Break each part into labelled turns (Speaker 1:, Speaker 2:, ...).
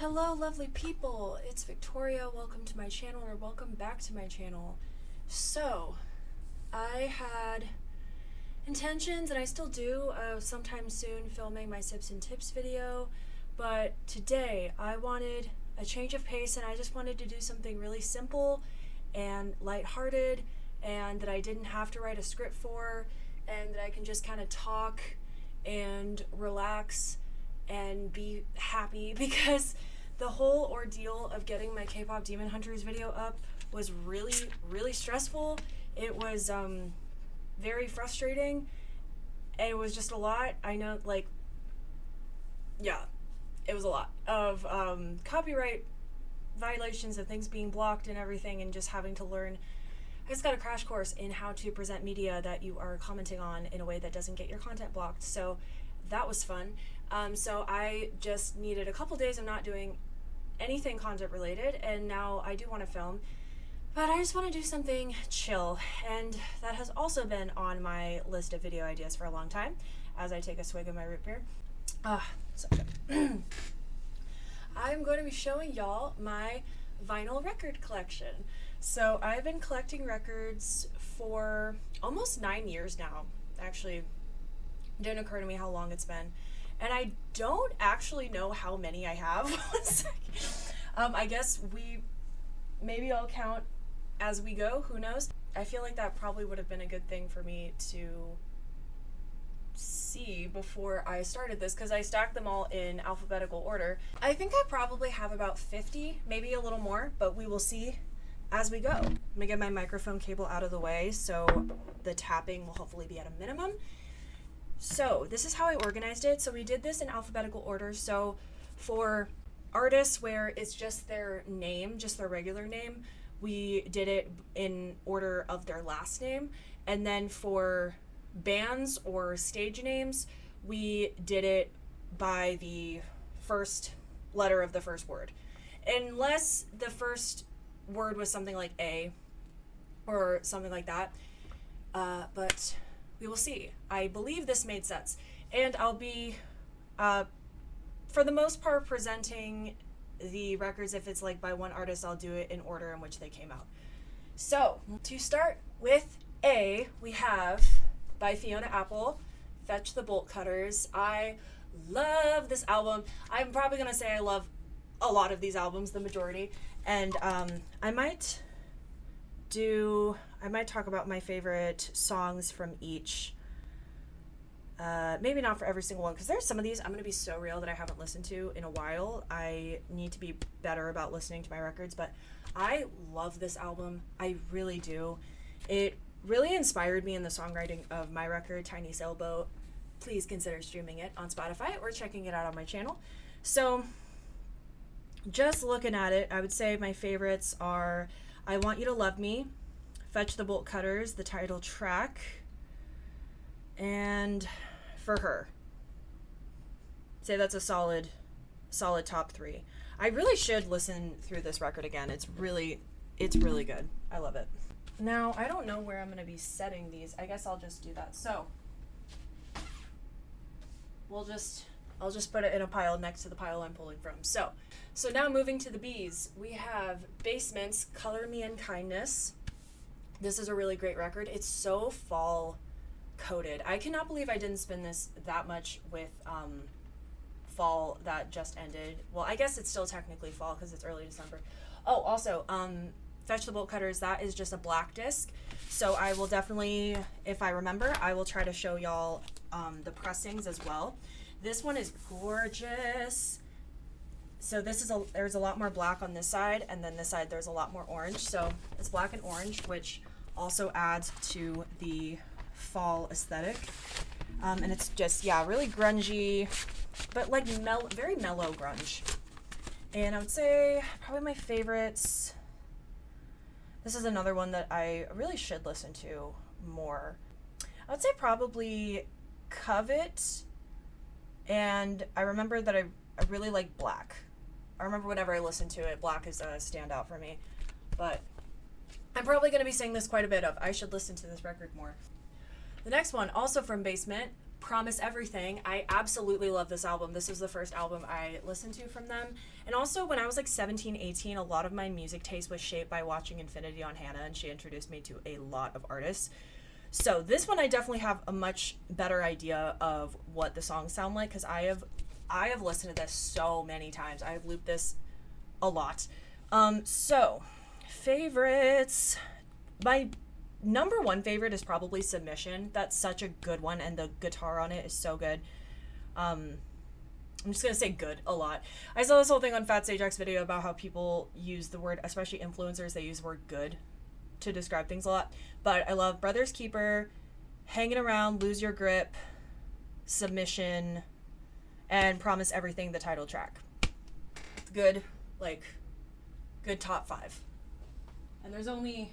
Speaker 1: Hello lovely people, it's Victoria. Welcome to my channel, or welcome back to my channel. So, I had intentions, and I still do, of sometime soon filming my Sips and Tips video, but today I wanted a change of pace, and I just wanted to do something really simple and lighthearted, and that I didn't have to write a script for, and that I can just kind of talk and relax and be happy, because the whole ordeal of getting my K-pop Demon Hunters video up was really stressful. It was very frustrating. It was just a lot. I know, like, yeah, it was a lot of copyright violations and things being blocked and everything, and just having to learn. I just got a crash course in how to present media that you are commenting on in a way that doesn't get your content blocked. So that was fun. So I just needed a couple days of not doing anything content related, and now I do want to film, but I just want to do something chill, and that has also been on my list of video ideas for a long time, as I take a swig of my root beer. So good. I'm going to be showing y'all my vinyl record collection. So I've been collecting records for almost 9 years now. Actually, it didn't occur to me how long it's been. And I don't actually know how many I have. I guess maybe I'll count as we go, who knows? I feel like that probably would have been a good thing for me to see before I started this, because I stacked them all in alphabetical order. I think I probably have about 50, maybe a little more, but we will see as we go. I'm gonna get my microphone cable out of the way so the tapping will hopefully be at a minimum. So this is how I organized it. So we did this in alphabetical order. So for artists where it's just their name, just their regular name, we did it in order of their last name. And then for bands or stage names, we did it by the first letter of the first word. Unless the first word was something like A or something like that. But we will see. I believe this made sense. And I'll be, for the most part, presenting the records. If it's like by one artist, I'll do it in order in which they came out. So, to start with A, we have, by Fiona Apple, Fetch the Bolt Cutters. I love this album. I'm probably going to say I love a lot of these albums, the majority. And I might talk about my favorite songs from each. Maybe not for every single one, because there's some of these I'm going to be so real that I haven't listened to in a while. I need to be better about listening to my records, but I love this album. I really do. It really inspired me in the songwriting of my record, Tiny Sailboat. Please consider streaming it on Spotify or checking it out on my channel. So, just looking at it, I would say my favorites are I Want You to Love Me, Fetch the Bolt Cutters, the title track, and For Her. Say that's a solid top three. I really should listen through this record again. It's really good. I love it. Now, I don't know where I'm going to be setting these. I guess I'll just do that. So, I'll just put it in a pile next to the pile I'm pulling from. So now moving to the B's, we have Basement's Color Me in Kindness. This is a really great record. It's so fall coded. I cannot believe I didn't spin this that much with fall that just ended. Well, I guess it's still technically fall because it's early December. Oh, also, Fetch the Bolt Cutters, that is just a black disc. So I will definitely, if I remember, I will try to show y'all the pressings as well. This one is gorgeous. So there's a lot more black on this side, and then this side there's a lot more orange. So it's black and orange, which also adds to the fall aesthetic. And it's just, yeah, really grungy, but like very mellow grunge. And I would say probably my favorites, this is another one that I really should listen to more. I would say probably Covet, and I remember that I really like Black. I remember whenever I listen to it, Black is a standout for me. But I'm probably going to be saying this quite a bit of, I should listen to this record more. The next one, also from Basement, Promise Everything. I absolutely love this album. This is the first album I listened to from them. And also, when I was like 17, 18, a lot of my music taste was shaped by watching Infinity on Hannah, and she introduced me to a lot of artists. So this one I definitely have a much better idea of what the songs sound like, because I have listened to this so many times. I have looped this a lot. So, favorites. My number one favorite is probably Submission. That's such a good one, and the guitar on it is so good. I'm just gonna say good a lot. I saw this whole thing on Fat Sage X video about how people use the word, especially influencers, they use the word good to describe things a lot. But I love Brother's Keeper, Hanging Around, Lose Your Grip, Submission, and Promise Everything, the title track. Good, good top 5. And there's only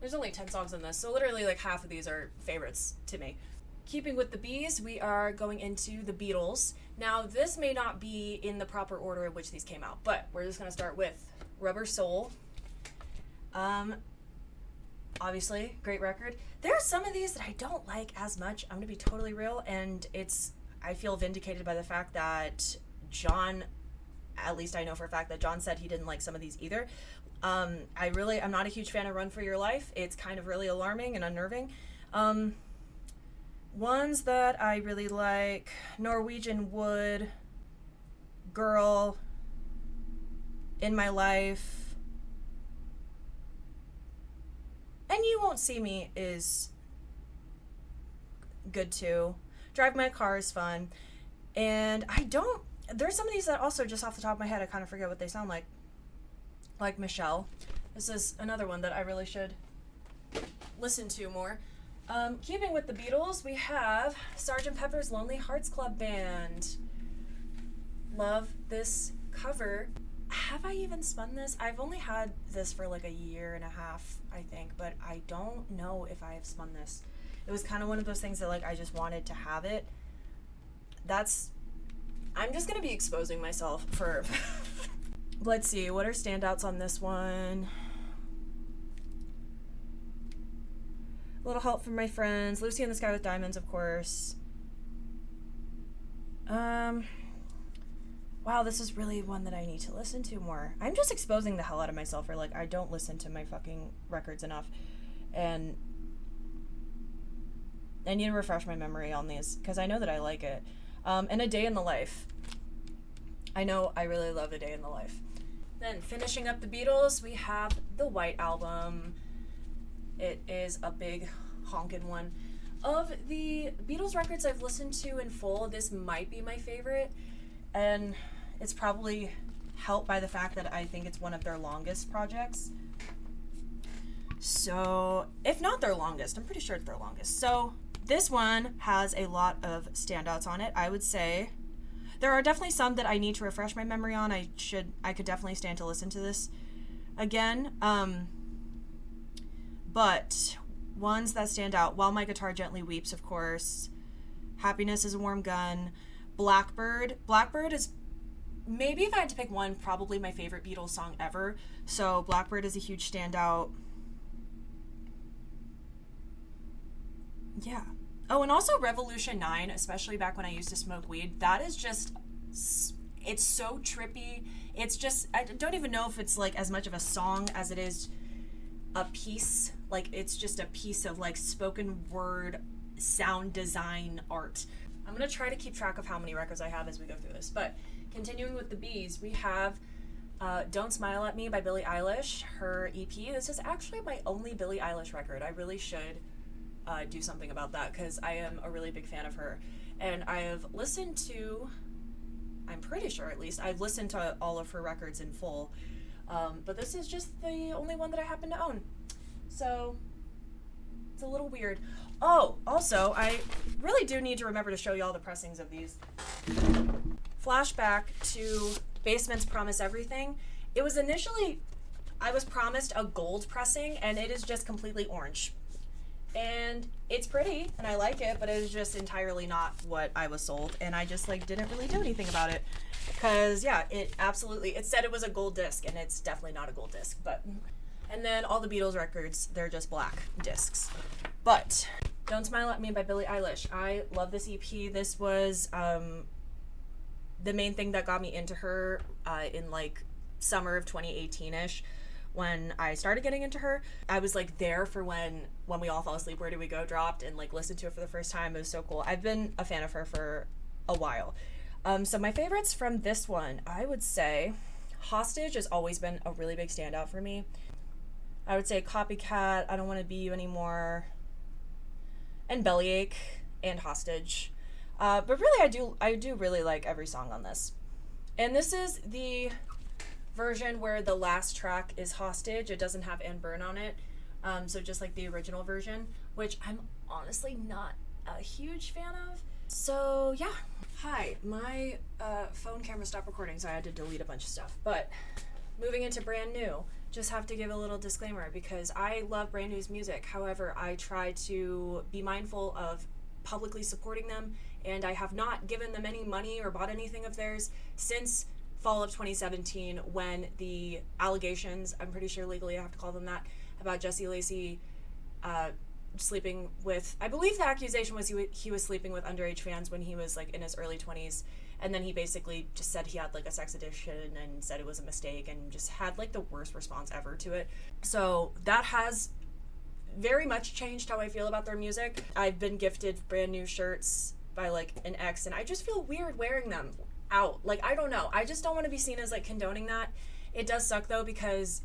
Speaker 1: 10 songs in this, so literally like half of these are favorites to me. Keeping with the Bees, we are going into the Beatles. Now, this may not be in the proper order in which these came out, but we're just going to start with Rubber Soul. Obviously, great record. There are some of these that I don't like as much, I'm going to be totally real, and I feel vindicated by the fact that John, at least I know for a fact that John said he didn't like some of these either. I'm not a huge fan of Run for Your Life. It's kind of really alarming and unnerving. Ones that I really like, Norwegian Wood, Girl, In My Life, and You Won't See Me is good too. Drive My Car is fun. And there's some of these that also, just off the top of my head, I kind of forget what they sound like. Like Michelle. This is another one that I really should listen to more. Keeping with the Beatles, we have Sgt. Pepper's Lonely Hearts Club Band. Love this cover. Have I even spun this? I've only had this for like a year and a half, I think, but I don't know if I have spun this. It was kind of one of those things that like I just wanted to have it. I'm just gonna be exposing myself for let's see, what are standouts on this one? A Little Help from My Friends, Lucy in the Sky with Diamonds, of course. Wow, this is really one that I need to listen to more. I'm just exposing the hell out of myself for like I don't listen to my fucking records enough, and I need to refresh my memory on these because I know that I like it. And A Day in the Life. I know I really love A Day in the Life. Then finishing up the Beatles, we have the White Album. It is a big honkin' one. Of the Beatles records I've listened to in full, this might be my favorite. And it's probably helped by the fact that I think it's one of their longest projects. So, if not their longest, I'm pretty sure it's their longest. So, this one has a lot of standouts on it. I would say there are definitely some that I need to refresh my memory on. I could definitely stand to listen to this again. But ones that stand out, While My Guitar Gently Weeps, of course. Happiness is a Warm Gun. Blackbird. Blackbird is, maybe if I had to pick one, probably my favorite Beatles song ever. So Blackbird is a huge standout. Yeah. Oh, and also Revolution 9, especially back when I used to smoke weed. That is just, it's so trippy. It's just, I don't even know if it's like as much of a song as it is a piece. Like, it's just a piece of like spoken word sound design art. I'm going to try to keep track of how many records I have as we go through this. But continuing with the Bees, we have Don't Smile at Me by Billie Eilish, her EP. This is actually my only Billie Eilish record. I really should do something about that because I am a really big fan of her. And I have listened to, I'm pretty sure at least, I've listened to all of her records in full. But this is just the only one that I happen to own. So it's a little weird. Oh, also, I really do need to remember to show you all the pressings of these. Flashback to Basement's Promise Everything. It was initially, I was promised a gold pressing, and it is just completely orange. And it's pretty, and I like it, but it is just entirely not what I was sold, and I just, like, didn't really do anything about it. Because, yeah, it said it was a gold disc, and it's definitely not a gold disc, but... And then all the Beatles records, they're just black discs. But Don't Smile at Me by Billie Eilish. I love this EP. This was the main thing that got me into her in like summer of 2018-ish when I started getting into her. I was like there for when We All Fall Asleep, Where Do We Go dropped, and like listened to it for the first time. It was so cool. I've been a fan of her for a while. So my favorites from this one, I would say Hostage has always been a really big standout for me. I would say Copycat, I Don't Want to Be You Anymore, and Bellyache, and Hostage. But really, I do really like every song on this. And this is the version where the last track is Hostage. It doesn't have And Burn on it. So just like the original version, which I'm honestly not a huge fan of. So yeah. Hi, my phone camera stopped recording, so I had to delete a bunch of stuff. But moving into Brand New, just have to give a little disclaimer because I love Brand New's music. However, I try to be mindful of publicly supporting them, and I have not given them any money or bought anything of theirs since fall of 2017 when the allegations, I'm pretty sure legally I have to call them that, about Jesse Lacey sleeping with, I believe the accusation was he was sleeping with underage fans when he was like in his early 20s, and then he basically just said he had like a sex addiction and said it was a mistake and just had like the worst response ever to it. So that has very much changed how I feel about their music. I've been gifted Brand New shirts by like an ex, and I just feel weird wearing them out. Like, I don't know, I just don't want to be seen as like condoning that. It does suck though, because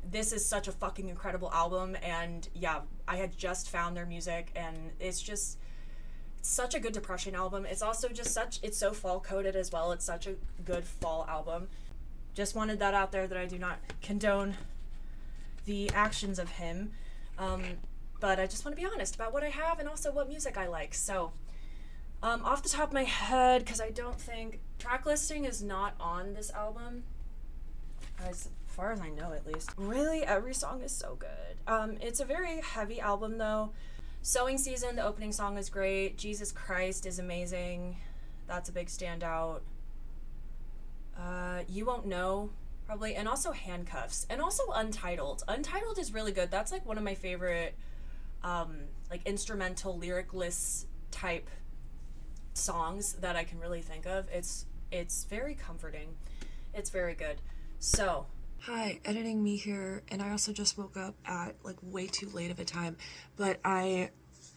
Speaker 1: this is such a fucking incredible album, and yeah, I had just found their music, and it's just such a good depression album. It's also just it's so fall coded as well. It's such a good fall album. Just wanted that out there, that I do not condone the actions of him, but I just want to be honest about what I have and also what music I like. So off the top of my head, because I don't think track listing is not on this album, as far as I know at least. Really, every song is so good. It's a very heavy album though. Sewing Season, the opening song is great. Jesus Christ is amazing. That's a big standout. You Won't Know, probably, and also Handcuffs, and also Untitled. Untitled is really good. That's like one of my favorite like instrumental lyricless type songs that I can really think of. It's very comforting. It's very good. So, hi, editing me here, and I also just woke up at like way too late of a time, but I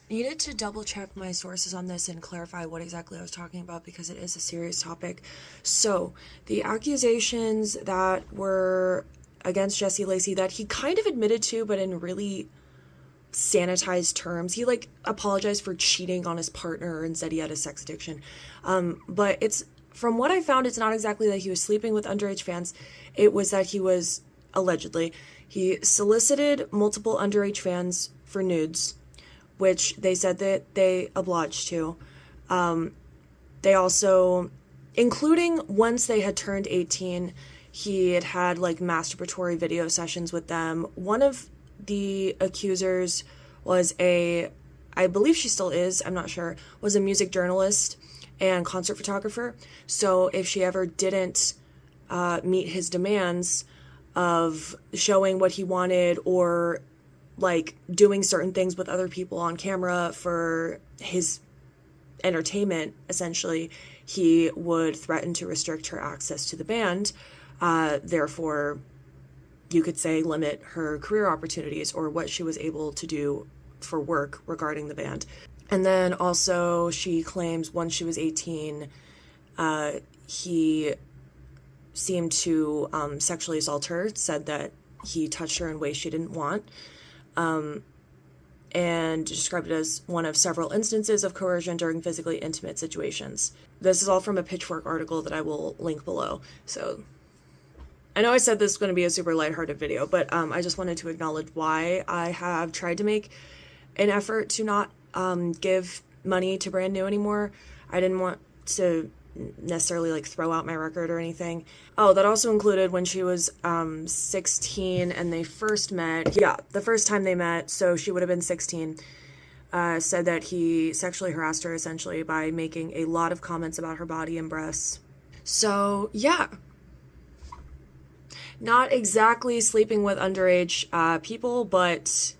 Speaker 1: needed to double check my sources on this and clarify what exactly I was talking about because it is a serious topic. So, the accusations that were against Jesse Lacey that he kind of admitted to, but in really sanitized terms. He like apologized for cheating on his partner and said he had a sex addiction. But it's, from what I found, it's not exactly that he was sleeping with underage fans. It was that he was, allegedly, he solicited multiple underage fans for nudes, which they said that they obliged to. They also, including once they had turned 18, he had like masturbatory video sessions with them. One of the accusers was I believe she still is, I'm not sure, was a music journalist and concert photographer. So if she ever didn't meet his demands of showing what he wanted or like doing certain things with other people on camera for his entertainment, essentially, he would threaten to restrict her access to the band. Therefore, you could say limit her career opportunities or what she was able to do for work regarding the band. And then also she claims once she was 18, he seemed to sexually assault her, said that he touched her in ways she didn't want, and described it as one of several instances of coercion during physically intimate situations. This is all from a Pitchfork article that I will link below. So I know I said this is going to be a super lighthearted video, but I just wanted to acknowledge why I have tried to make an effort to not give money to Brand New anymore. I didn't want to necessarily like throw out my record or anything. Oh, that also included when she was 16 and they first met. Yeah, the first time they met, so she would have been 16. Said that he sexually harassed her essentially by making a lot of comments about her body and breasts. So yeah, not exactly sleeping with underage people, but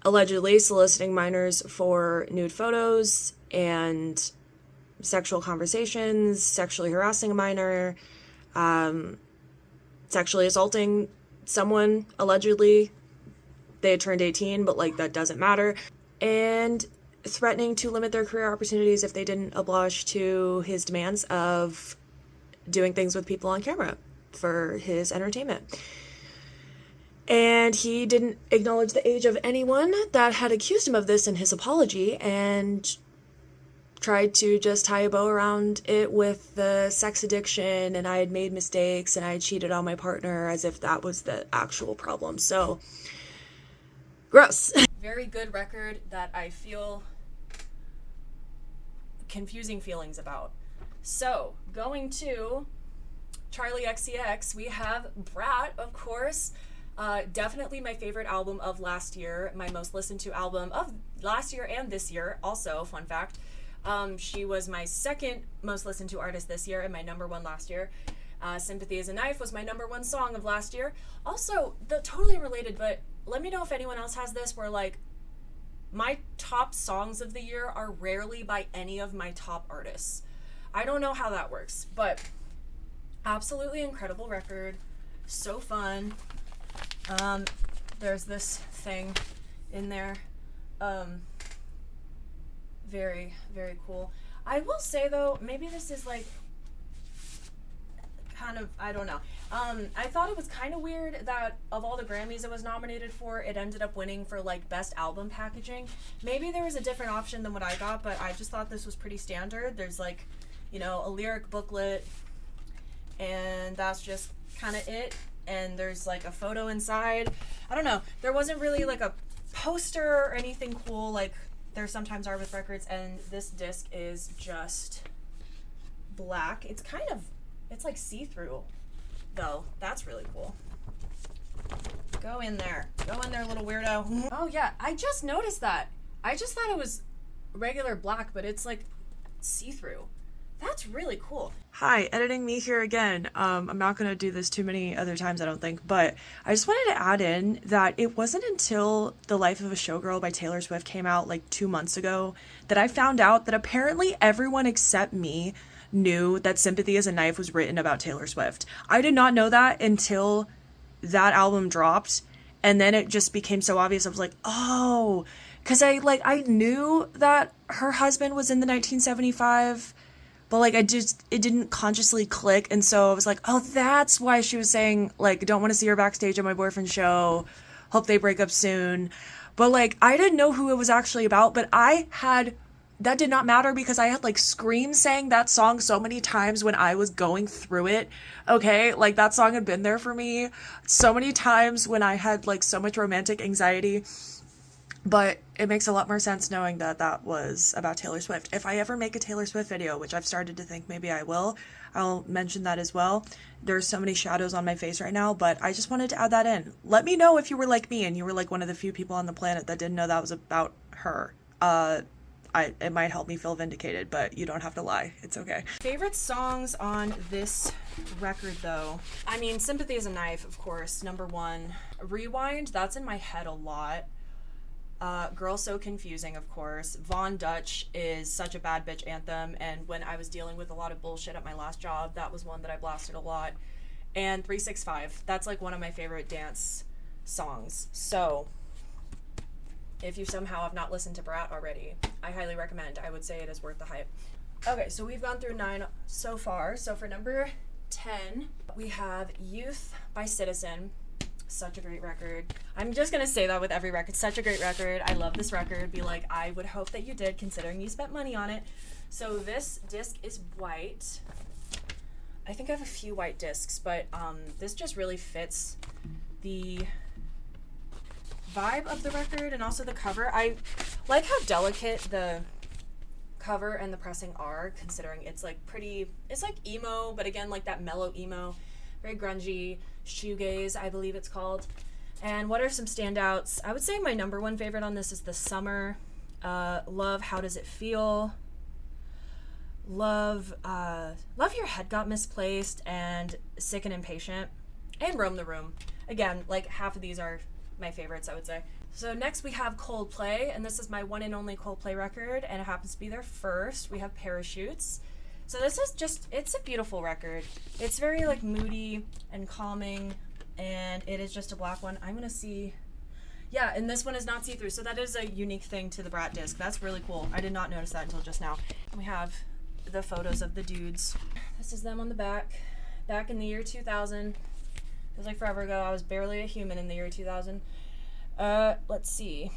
Speaker 1: allegedly soliciting minors for nude photos and sexual conversations, sexually harassing a minor, sexually assaulting someone, allegedly. They had turned 18, but like that doesn't matter. And threatening to limit their career opportunities if they didn't oblige to his demands of doing things with people on camera for his entertainment. And he didn't acknowledge the age of anyone that had accused him of this in his apology, and tried to just tie a bow around it with the sex addiction and I had made mistakes and I had cheated on my partner, as if that was the actual problem. So gross. Very good record that I feel confusing feelings about. So going to Charlie XCX, we have Brat, of course. Definitely my favorite album of last year, my most listened to album of last year and this year. Also, fun fact, she was my second most listened to artist this year and my number one last year. Sympathy is a Knife was my number one song of last year. Also, totally related, but let me know if anyone else has this, where like my top songs of the year are rarely by any of my top artists. I don't know how that works, but absolutely incredible record. So fun. There's this thing in there. Very, very cool. I will say though, maybe this is like kind of, I don't know. I thought it was kind of weird that of all the Grammys it was nominated for, it ended up winning for like best album packaging. Maybe there was a different option than what I got, but I just thought this was pretty standard. There's like, you know, a lyric booklet, and that's just kind of it. And there's like a photo inside. I don't know. There wasn't really like a poster or anything cool like there sometimes are with records, and this disc is just black. It's like see-through though. That's really cool. Go in there, little weirdo. Oh yeah, I just noticed that. I just thought it was regular black, but it's like see-through. That's really cool. Hi, editing me here again. I'm not going to do this too many other times, I don't think, but I just wanted to add in that it wasn't until The Life of a Showgirl by Taylor Swift came out like 2 months ago that I found out that apparently everyone except me knew that Sympathy is a Knife was written about Taylor Swift. I did not know that until that album dropped, and then it just became so obvious. I was like, oh, because I knew that her husband was in the 1975, but like it didn't consciously click, and so I was like, oh, that's why she was saying like, don't want to see her backstage at my boyfriend's show, hope they break up soon. But like I didn't know who it was actually about, but that did not matter because I had like sang that song so many times when I was going through it. Okay, like that song had been there for me so many times when I had like so much romantic anxiety. But it makes a lot more sense knowing that that was about Taylor Swift. If I ever make a Taylor Swift video, which I've started to think maybe I will, I'll mention that as well. There's so many shadows on my face right now, but I just wanted to add that in. Let me know if you were like me and you were like one of the few people on the planet that didn't know that was about her. It might help me feel vindicated, but you don't have to lie. It's okay. Favorite songs on this record, though? I mean, Sympathy is a Knife, of course, number one. Rewind, that's in my head a lot. Girl So Confusing, of course. Von Dutch is such a bad bitch anthem, and when I was dealing with a lot of bullshit at my last job, that was one that I blasted a lot. And 365, that's like one of my favorite dance songs. So if you somehow have not listened to Brat already, I highly recommend. I would say it is worth the hype. Okay, so we've gone through 9 so far. So for number 10, we have Youth by Citizen. Such a great record. I'm just gonna say that with every record. Such a great record. I love this record. Be like, I would hope that you did, considering you spent money on it. So this disc is white. I think I have a few white discs, but this just really fits the vibe of the record and also the cover. I like how delicate the cover and the pressing are, considering it's like pretty, it's like emo, but again, like that mellow emo, very grungy, shoegaze, I believe it's called. And what are some standouts? I would say my number one favorite on this is The Summer. Love How Does It Feel? Love Your Head Got Misplaced, and Sick and Impatient, and Roam the Room. Again, like half of these are my favorites, I would say. So next we have Coldplay, and this is my one and only Coldplay record, and it happens to be their first. We have Parachutes. So this is just, it's a beautiful record. It's very like moody and calming, and it is just a black one. I'm gonna see, yeah, and this one is not see-through, so that is a unique thing to the Brat disc. That's really cool. I did not notice that until just now. And we have the photos of the dudes. This is them on the back. Back in the year 2000. Feels like forever ago. I was barely a human in the year 2000. Let's see.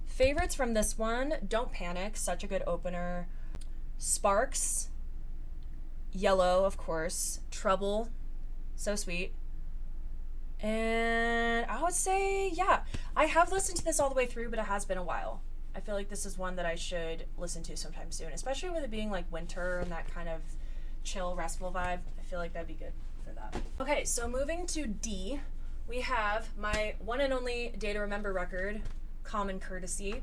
Speaker 1: Favorites from this one: Don't Panic, such a good opener. Sparks. Yellow, of course. Trouble, so sweet. And I would say, yeah, I have listened to this all the way through, but it has been a while. I feel like this is one that I should listen to sometime soon, especially with it being like winter and that kind of chill, restful vibe. I feel like that'd be good for that. Okay, so moving to D, we have my one and only Day to Remember record, Common Courtesy.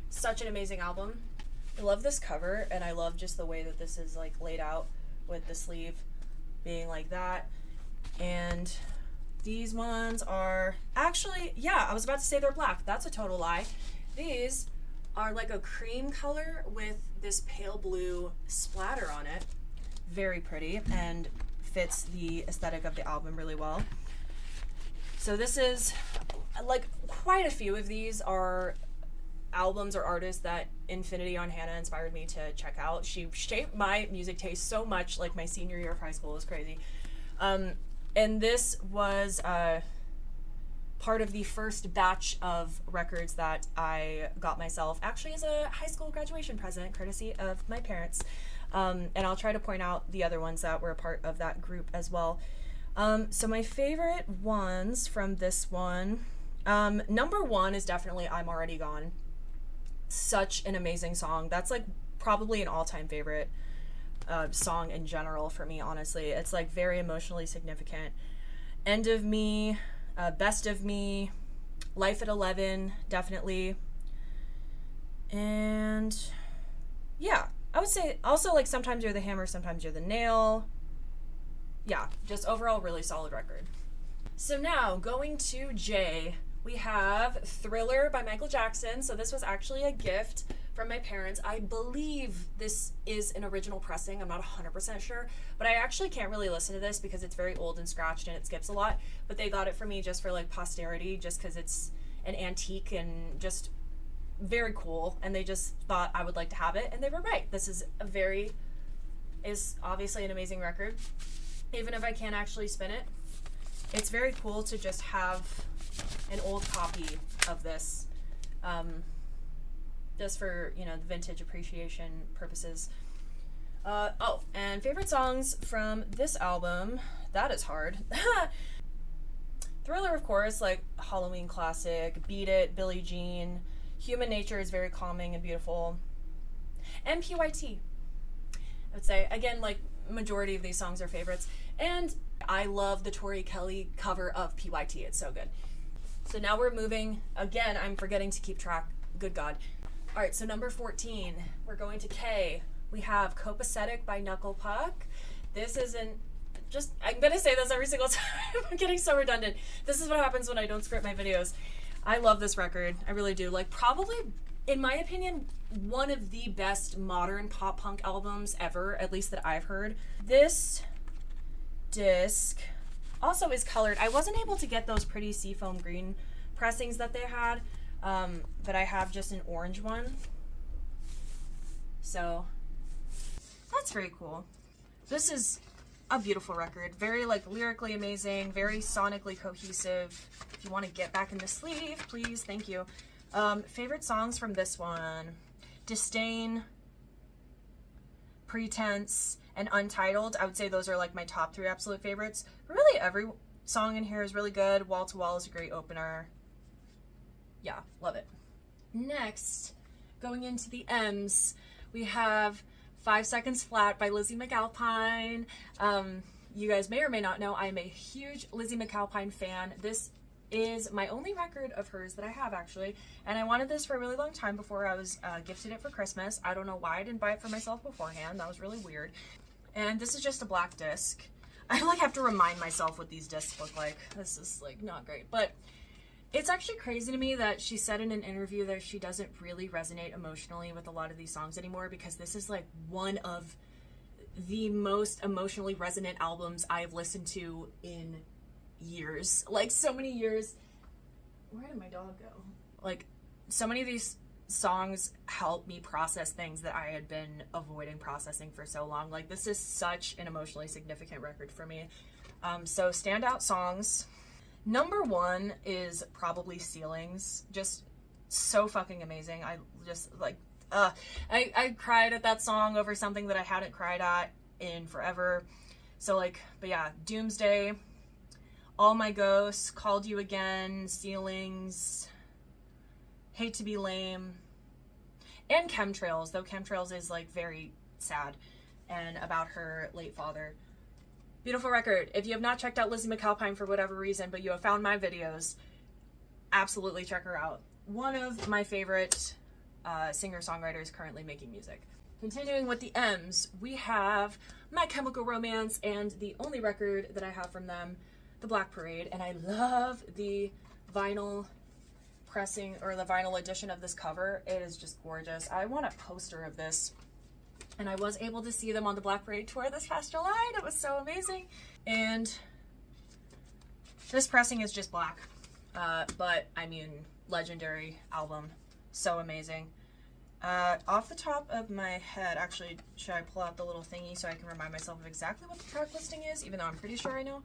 Speaker 1: Such an amazing album. I love this cover, and I love just the way that this is like laid out with the sleeve being like that. And these ones are actually, yeah, I was about to say they're black. That's a total lie. These are like a cream color with this pale blue splatter on it. Very pretty and fits the aesthetic of the album really well. So this is like quite a few of these are albums or artists that Infinity on Hannah inspired me to check out. She shaped my music taste so much, like my senior year of high school. It was crazy. And this was part of the first batch of records that I got myself, actually as a high school graduation present, courtesy of my parents. And I'll try to point out the other ones that were a part of that group as well. So my favorite ones from this one, number one is definitely I'm Already Gone. Such an amazing song. That's like probably an all-time favorite song in general for me, honestly. It's like very emotionally significant. End of Me, Best of Me, Life at 11, definitely. And yeah, I would say also like Sometimes You're the Hammer, Sometimes You're the Nail. Yeah, just overall really solid record. So now going to J, we have Thriller by Michael Jackson. So this was actually a gift from my parents. I believe this is an original pressing. I'm not 100% sure, but I actually can't really listen to this because it's very old and scratched and it skips a lot. But they got it for me just for like posterity, just because it's an antique and just very cool. And they just thought I would like to have it, and they were right. This is obviously an amazing record. Even if I can't actually spin it, it's very cool to just have an old copy of this, just for, you know, the vintage appreciation purposes. And favorite songs from this album, that is hard. Thriller, of course, like Halloween classic, Beat It, Billie Jean. Human Nature is very calming and beautiful. And PYT, I would say. Again, like, majority of these songs are favorites. And I love the Tori Kelly cover of PYT. It's so good. So now we're moving. Again, I'm forgetting to keep track. Good God. All right, so number 14, we're going to K. We have Copacetic by Knuckle Puck. This isn't just, I'm going to say this every single time. I'm getting so redundant. This is what happens when I don't script my videos. I love this record. I really do. Like, probably, in my opinion, one of the best modern pop punk albums ever, at least that I've heard. This disc also is colored. I wasn't able to get those pretty seafoam green pressings that they had, but I have just an orange one. So that's very cool. This is a beautiful record. Very like lyrically amazing, very sonically cohesive. If you want to get back in the sleeve, please, thank you. Favorite songs from this one: Disdain, Pretense, and Untitled. I would say those are like my top 3 absolute favorites. Really, every song in here is really good. Wall to Wall is a great opener. Yeah, love it. Next, going into the M's, we have 5 Seconds Flat by Lizzie McAlpine. You guys may or may not know, I'm a huge Lizzie McAlpine fan. This is my only record of hers that I have, actually, and I wanted this for a really long time before I was gifted it for Christmas. I don't know why I didn't buy it for myself beforehand. That was really weird. And this is just a black disc. I like have to remind myself what these discs look like. This is like not great, but It's actually crazy to me that she said in an interview that she doesn't really resonate emotionally with a lot of these songs anymore, because this is like one of the most emotionally resonant albums I've listened to in years. Like, so many years. Where did my dog go? Like, so many of these songs help me process things that I had been avoiding processing for so long. Like, this is such an emotionally significant record for me. So standout songs. Number 1 is probably Ceilings. Just so fucking amazing. I just like, I cried at that song over something that I hadn't cried at in forever. So like, but yeah, Doomsday, All My Ghosts, Called You Again, Ceilings, Hate to Be Lame, and Chemtrails, though Chemtrails is like very sad and about her late father. Beautiful record. If you have not checked out Lizzie McAlpine for whatever reason, but you have found my videos, absolutely check her out. One of my favorite singer-songwriters currently making music. Continuing with the M's, we have My Chemical Romance and the only record that I have from them, The Black Parade, and I love the vinyl pressing, or the vinyl edition of this cover. It is just gorgeous. I want a poster of this. And I was able to see them on the Black Parade tour this past July, and it was so amazing. And this pressing is just black. But, I mean, legendary album. So amazing. Off the top of my head, actually, should I pull out the little thingy so I can remind myself of exactly what the track listing is, even though I'm pretty sure I know.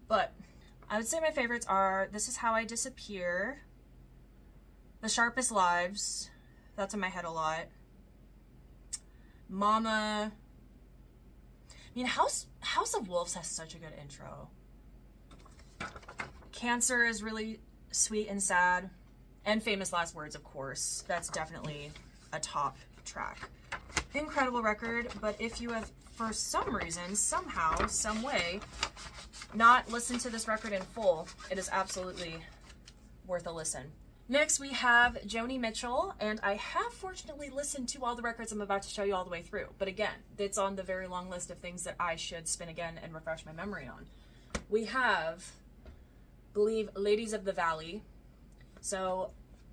Speaker 1: But I would say my favorites are This Is How I Disappear, The Sharpest Lives. That's in my head a lot. Mama. I mean, House of Wolves has such a good intro. Cancer is really sweet and sad. And Famous Last Words, of course. That's definitely a top track. Incredible record, but if you have, for some reason, somehow, some way, not listened to this record in full, it is absolutely worth a listen. Next, we have Joni Mitchell, and I have fortunately listened to all the records I'm about to show you all the way through. But again, it's on the very long list of things that I should spin again and refresh my memory on. We have, I believe, Ladies of the Valley. So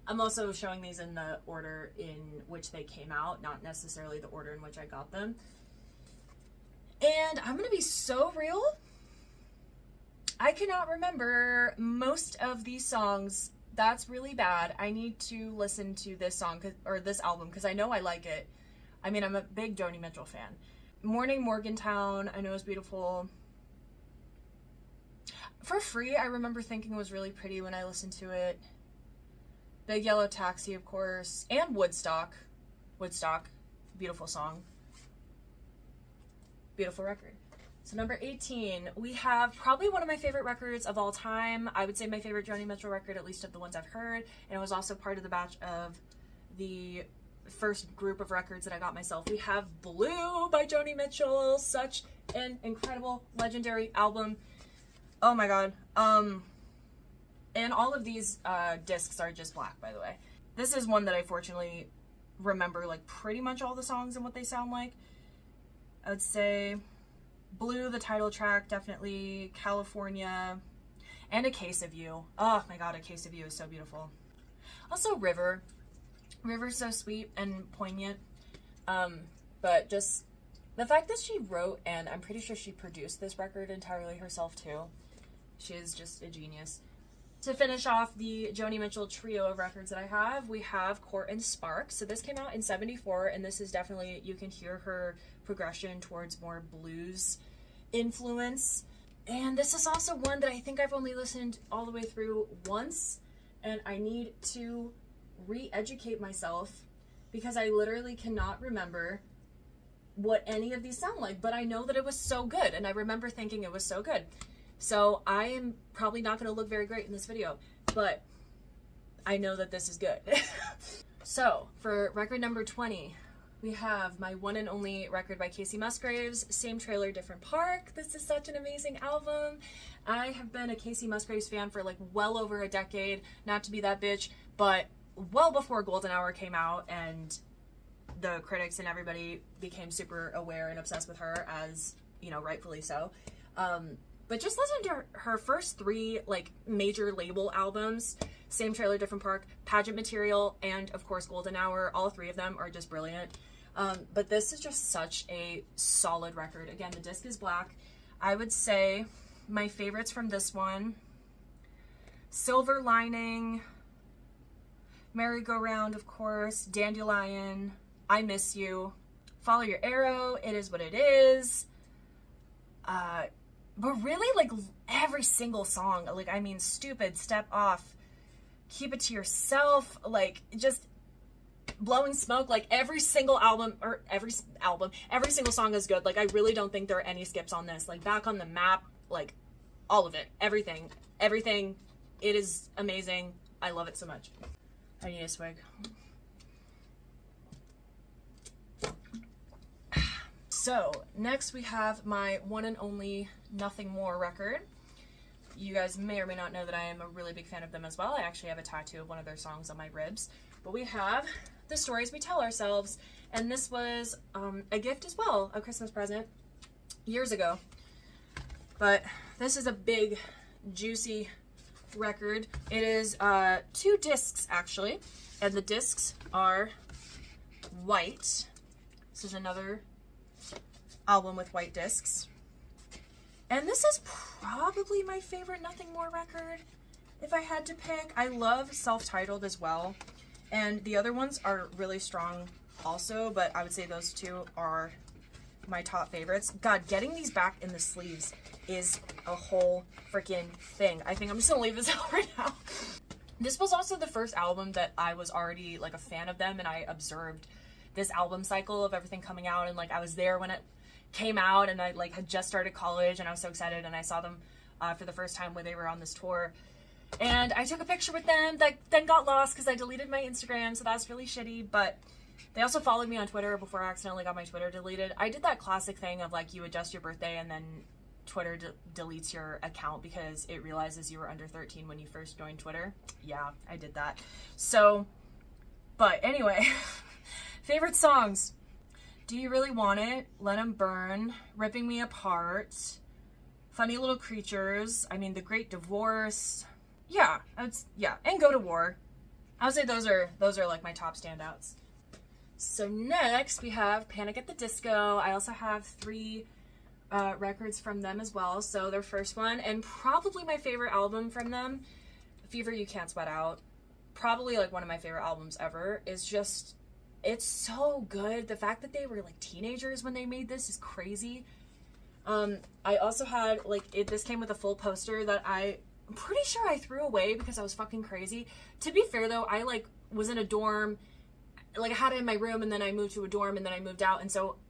Speaker 1: I'm also showing these in the order in which they came out, not necessarily the order in which I got them. And I'm going to be so real. I cannot remember most of these songs. That's really bad. I need to listen to this song, or this album, because I know I like it. I mean, I'm a big Joni Mitchell fan. Morning Morgantown, I know is beautiful. For Free, I remember thinking it was really pretty when I listened to it. Big Yellow Taxi, of course. And Woodstock. Woodstock, beautiful song. Beautiful record. So number 18, we have probably one of my favorite records of all time. I would say my favorite Joni Mitchell record, at least of the ones I've heard. And it was also part of the batch of the first group of records that I got myself. We have Blue by Joni Mitchell. Such an incredible, legendary album. Oh my god. And all of these discs are just black, by the way. This is one that I fortunately remember, like, pretty much all the songs and what they sound like. I would say Blue, the title track, definitely. California, and A Case of You. Oh my god, A Case of You is so beautiful. Also River. River's so sweet and poignant. But just the fact that she wrote, and I'm pretty sure she produced this record entirely herself too. She is just a genius. To finish off the Joni Mitchell trio of records that I have, we have Court and Sparks. So this came out in '74, and this is definitely, you can hear her progression towards more blues influence. And this is also one that I think I've only listened all the way through once, and I need to re-educate myself because I literally cannot remember what any of these sound like, but I know that it was so good, and I remember thinking it was so good. So I am probably not going to look very great in this video, but I know that this is good. So for record number 20, we have my one and only record by Casey Musgraves, Same Trailer, Different Park. This is such an amazing album. I have been a Casey Musgraves fan for like well over a decade, not to be that bitch, but well before Golden Hour came out and the critics and everybody became super aware and obsessed with her, as, you know, rightfully so. But just listen to her first 3 like major label albums, Same Trailer, Different Park, Pageant Material, and of course Golden Hour. All 3 of them are just brilliant. But this is just such a solid record. Again, the disc is black. I would say my favorites from this one, Silver Lining, Merry-Go-Round, of course, Dandelion, I Miss You, Follow Your Arrow, It Is What It Is. But really, like, every single song, like, I mean, Stupid, Step Off, Keep It to Yourself, like, just Blowing Smoke, like, every single single song is good. Like, I really don't think there are any skips on this. Like, Back on the Map, like, all of it, everything, it is amazing. I love it so much. I need a swig. So, next we have my one and only Nothing More record. You guys may or may not know that I am a really big fan of them as well. I actually have a tattoo of one of their songs on my ribs. But we have The Stories We Tell Ourselves, and this was a gift as well, a Christmas present, years ago. But this is a big, juicy record. It is 2 discs, actually, and the discs are white. This is another album with white discs. And this is probably my favorite Nothing More record, if I had to pick. I love Self-Titled as well. And the other ones are really strong also, but I would say those 2 are my top favorites. God, getting these back in the sleeves is a whole freaking thing. I think I'm just gonna leave this out right now. This was also the first album that I was already like a fan of them, and I observed this album cycle of everything coming out, and like I was there when it came out, and I like had just started college, and I was so excited, and I saw them for the first time when they were on this tour, and I took a picture with them that then got lost because I deleted my Instagram, so that's really shitty. But they also followed me on Twitter before I accidentally got my Twitter deleted. I did that classic thing of like you adjust your birthday and then Twitter deletes your account because it realizes you were under 13 when you first joined Twitter. Yeah, I did that. So, but anyway, favorite songs. Do You Really Want It? Let 'Em Burn, Ripping Me Apart, Funny Little Creatures, I mean, The Great Divorce. Yeah, and Go to War. I would say those are like my top standouts. So next we have Panic at the Disco. I also have 3 records from them as well. So their first one, and probably my favorite album from them, Fever You Can't Sweat Out. Probably like one of my favorite albums ever. Is just, it's so good. The fact that they were like teenagers when they made this is crazy. I also had this came with a full poster that I'm pretty sure I threw away because I was fucking crazy. To be fair though, I was in a dorm, I had it in my room, and then I moved to a dorm, and then I moved out,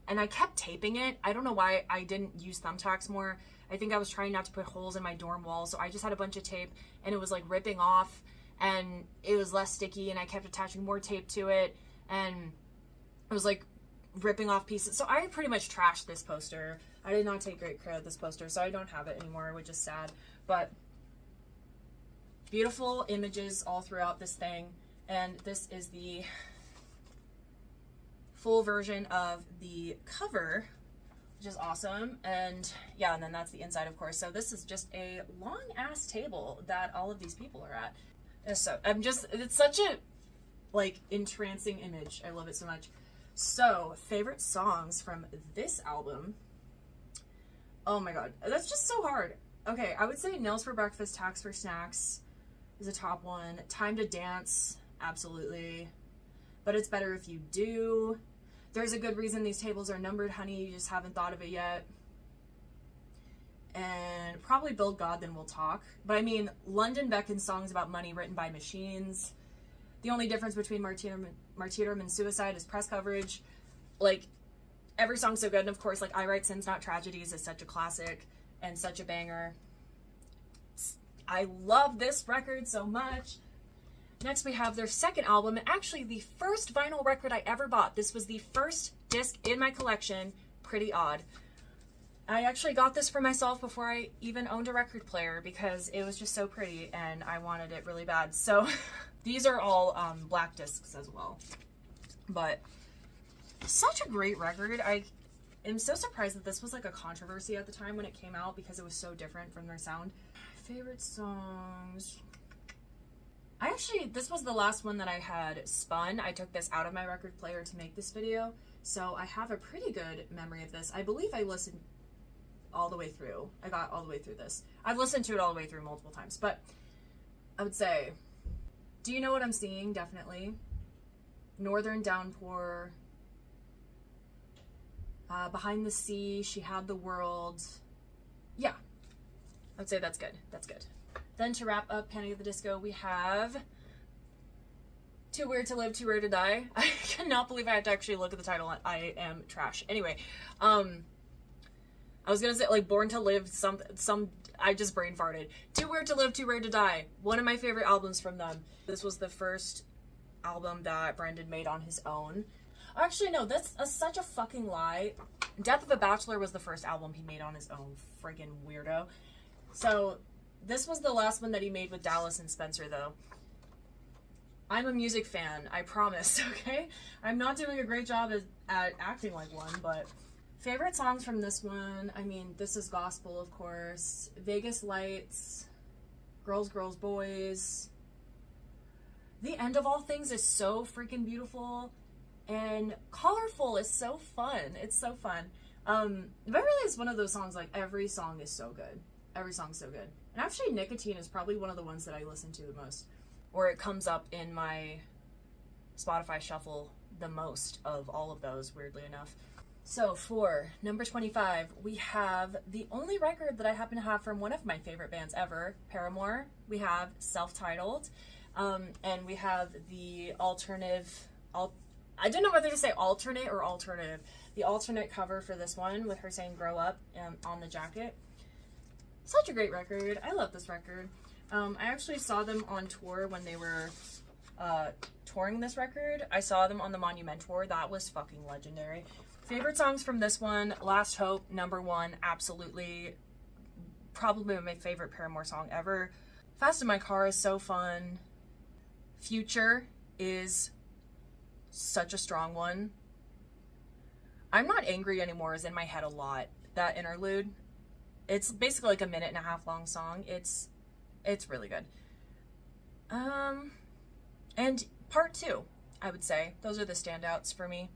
Speaker 1: and I kept taping it. I don't know why I didn't use thumbtacks more. I think I was trying not to put holes in my dorm wall, so I just had a bunch of tape, and it was ripping off, and it was less sticky, and I kept attaching more tape to it, and it was ripping off pieces. So I pretty much trashed this poster. I did not take great care of this poster, so I don't have it anymore, which is sad. But beautiful images all throughout this thing, and this is the full version of the cover, which is awesome. And yeah, and then that's the inside, of course. So this is just a long ass table that all of these people are at. And so it's such a entrancing image. I love it so much. So favorite songs from this album. Oh my god, that's just so hard. Okay, I would say Nails for Breakfast, Tax for Snacks is a top one. Time to Dance, absolutely. But It's Better If You Do. There's a Good Reason These Tables Are Numbered, Honey, You Just Haven't Thought of It Yet. And probably Build God, Then We'll Talk. But I mean, London Beckons songs about money written by machines. The only difference between Martyrdom and Suicide is press coverage. Every song's so good. And of course, I Write Sins Not Tragedies is such a classic and such a banger. I love this record so much. Next we have their second album, and actually the first vinyl record I ever bought. This was the first disc in my collection. Pretty odd. I actually got this for myself before I even owned a record player because it was just so pretty and I wanted it really bad. So these are all black discs as well. But such a great record.
Speaker 2: am so surprised that this was like a controversy at the time when it came out because it was so different from their sound. Favorite songs. This was the last one that I had spun. I took this out of my record player to make this video, so I have a pretty good memory of this. I believe I listened all the way through. I got all the way through this. I've listened to it all the way through multiple times, but I would say, Do You Know What I'm Seeing? Definitely. Northern Downpour. Behind the Sea, She Had the World. Yeah, I would say that's good. That's good. Then to wrap up Panic at the Disco, we have Too Weird to Live, Too Rare to Die. I cannot believe I had to actually look at the title. I am trash. Anyway, I was gonna say like Born to Live, I just brain farted. Too Weird to Live, Too Rare to Die. One of my favorite albums from them. This was the first album that Brendan made on his own. Actually, no, that's such a fucking lie. Death of a Bachelor was the first album he made on his own. Friggin' weirdo. So this was the last one that he made with Dallas and Spencer, though. I'm a music fan, I promise, okay? I'm not doing a great job at acting like one, but favorite songs from this one, I mean, This Is Gospel, of course, Vegas Lights, Girls, Girls, Boys. The End of All Things is so freaking beautiful, and Colorful is so fun. It's so fun. Beverly is one of those songs, like, every song is so good. Every song's so good. And actually, Nicotine is probably one of the ones that I listen to the most. Or it comes up in my Spotify shuffle the most of all of those, weirdly enough. So for number 25, we have the only record that I happen to have from one of my favorite bands ever, Paramore. We have Self-Titled. And we have the I didn't know whether to say alternate or alternative. The alternate cover for this one with her saying grow up on the jacket. Such a great record. I love this record. I actually saw them on tour when they were touring this record. I saw them on the Monument tour. That was fucking legendary. Favorite songs from this one, Last Hope, number one, absolutely. Probably my favorite Paramore song ever. Fast in My Car is so fun. Future is such a strong one. I'm Not Angry Anymore is in my head a lot. That interlude. It's basically like a 1.5-minute long song. It's really good. And Part 2, I would say. Those are the standouts for me.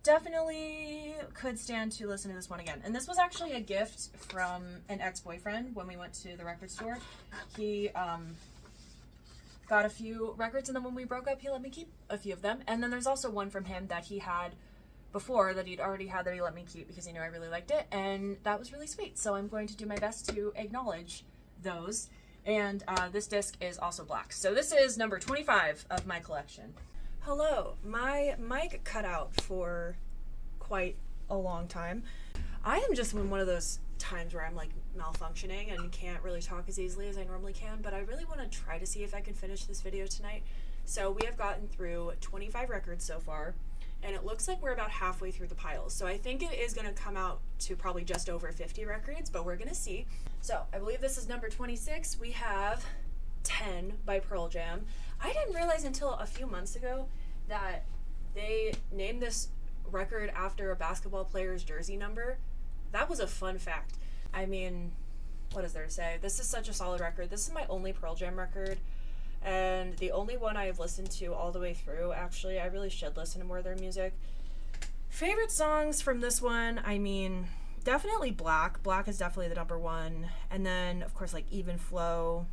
Speaker 2: Definitely could stand to listen to this one again. And this was actually a gift from an ex-boyfriend when we went to the record store. He got a few records, and then when we broke up, he let me keep a few of them. And then there's also one from him that he had before that he'd already had that he let me keep because he knew I really liked it, and that was really sweet. So I'm going to do my best to acknowledge those. And this disc is also black. So this is number 25 of my collection.
Speaker 1: Hello, my mic cut out for quite a long time. I am just in one of those times where I'm like malfunctioning and can't really talk as easily as I normally can, but I really want to try to see if I can finish this video tonight. So we have gotten through 25 records so far, and it looks like we're about halfway through the pile. So I think it is going to come out to probably just over 50 records, but we're going to see. So I believe this is number 26. We have 10 by Pearl Jam. I didn't realize until a few months ago that they named this record after a basketball player's jersey number. That was a fun fact. I mean, what is there to say? This is such a solid record. This is my only Pearl Jam record, and the only one I've listened to all the way through. Actually, I really should listen to more of their music. Favorite songs from this one, I mean, definitely Black. Black is definitely the number one. And then, of course, like Even Flow.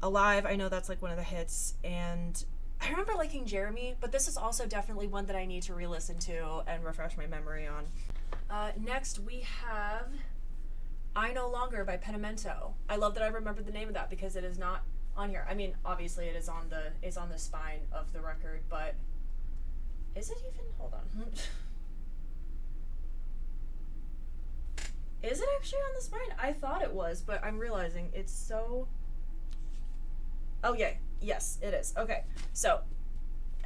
Speaker 1: Alive, I know that's like one of the hits. And I remember liking Jeremy, but this is also definitely one that I need to re-listen to and refresh my memory on. Next, we have I No Longer by Pentimento. I love that I remembered the name of that because it is not on here. I mean, obviously it is on the spine of the record, but is it even? Hold on. Is it actually on the spine? I thought it was, but I'm realizing it's so... Oh, yeah. Yes, it is. Okay. So,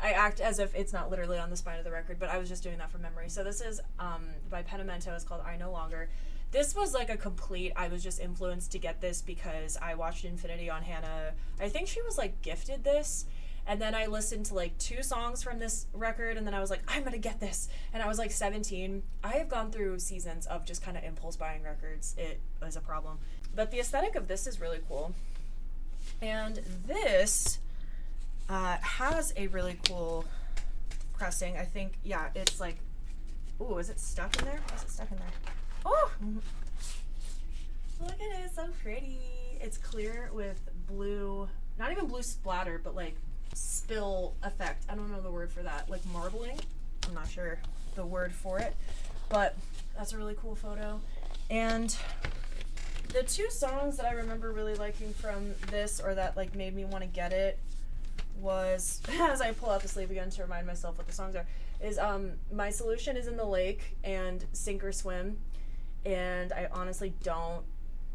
Speaker 1: I act as if it's not literally on the spine of the record, but I was just doing that from memory. So this is by Pentimento. It's called I No Longer. This was like a complete, I was just influenced to get this because I watched Infinity on Hannah. I think she was like gifted this, And then I listened to like 2 songs from this record, and then I was like, I'm gonna get this. And I was like 17. I have gone through seasons of just kind of impulse buying records. It was a problem. But the aesthetic of this is really cool. And this has a really cool pressing. I think, yeah, it's like, ooh, is it stuck in there? Is it stuck in there? Oh! Look at it, it's so pretty. It's clear with blue, not even blue splatter, but like spill effect. I don't know the word for that. Like marbling. I'm not sure the word for it, but that's a really cool photo. And the 2 songs that I remember really liking from this, or that like made me want to get it, was, as I pull out the sleeve again to remind myself what the songs are, is My Solution Is in the Lake and Sink or Swim. And I honestly don't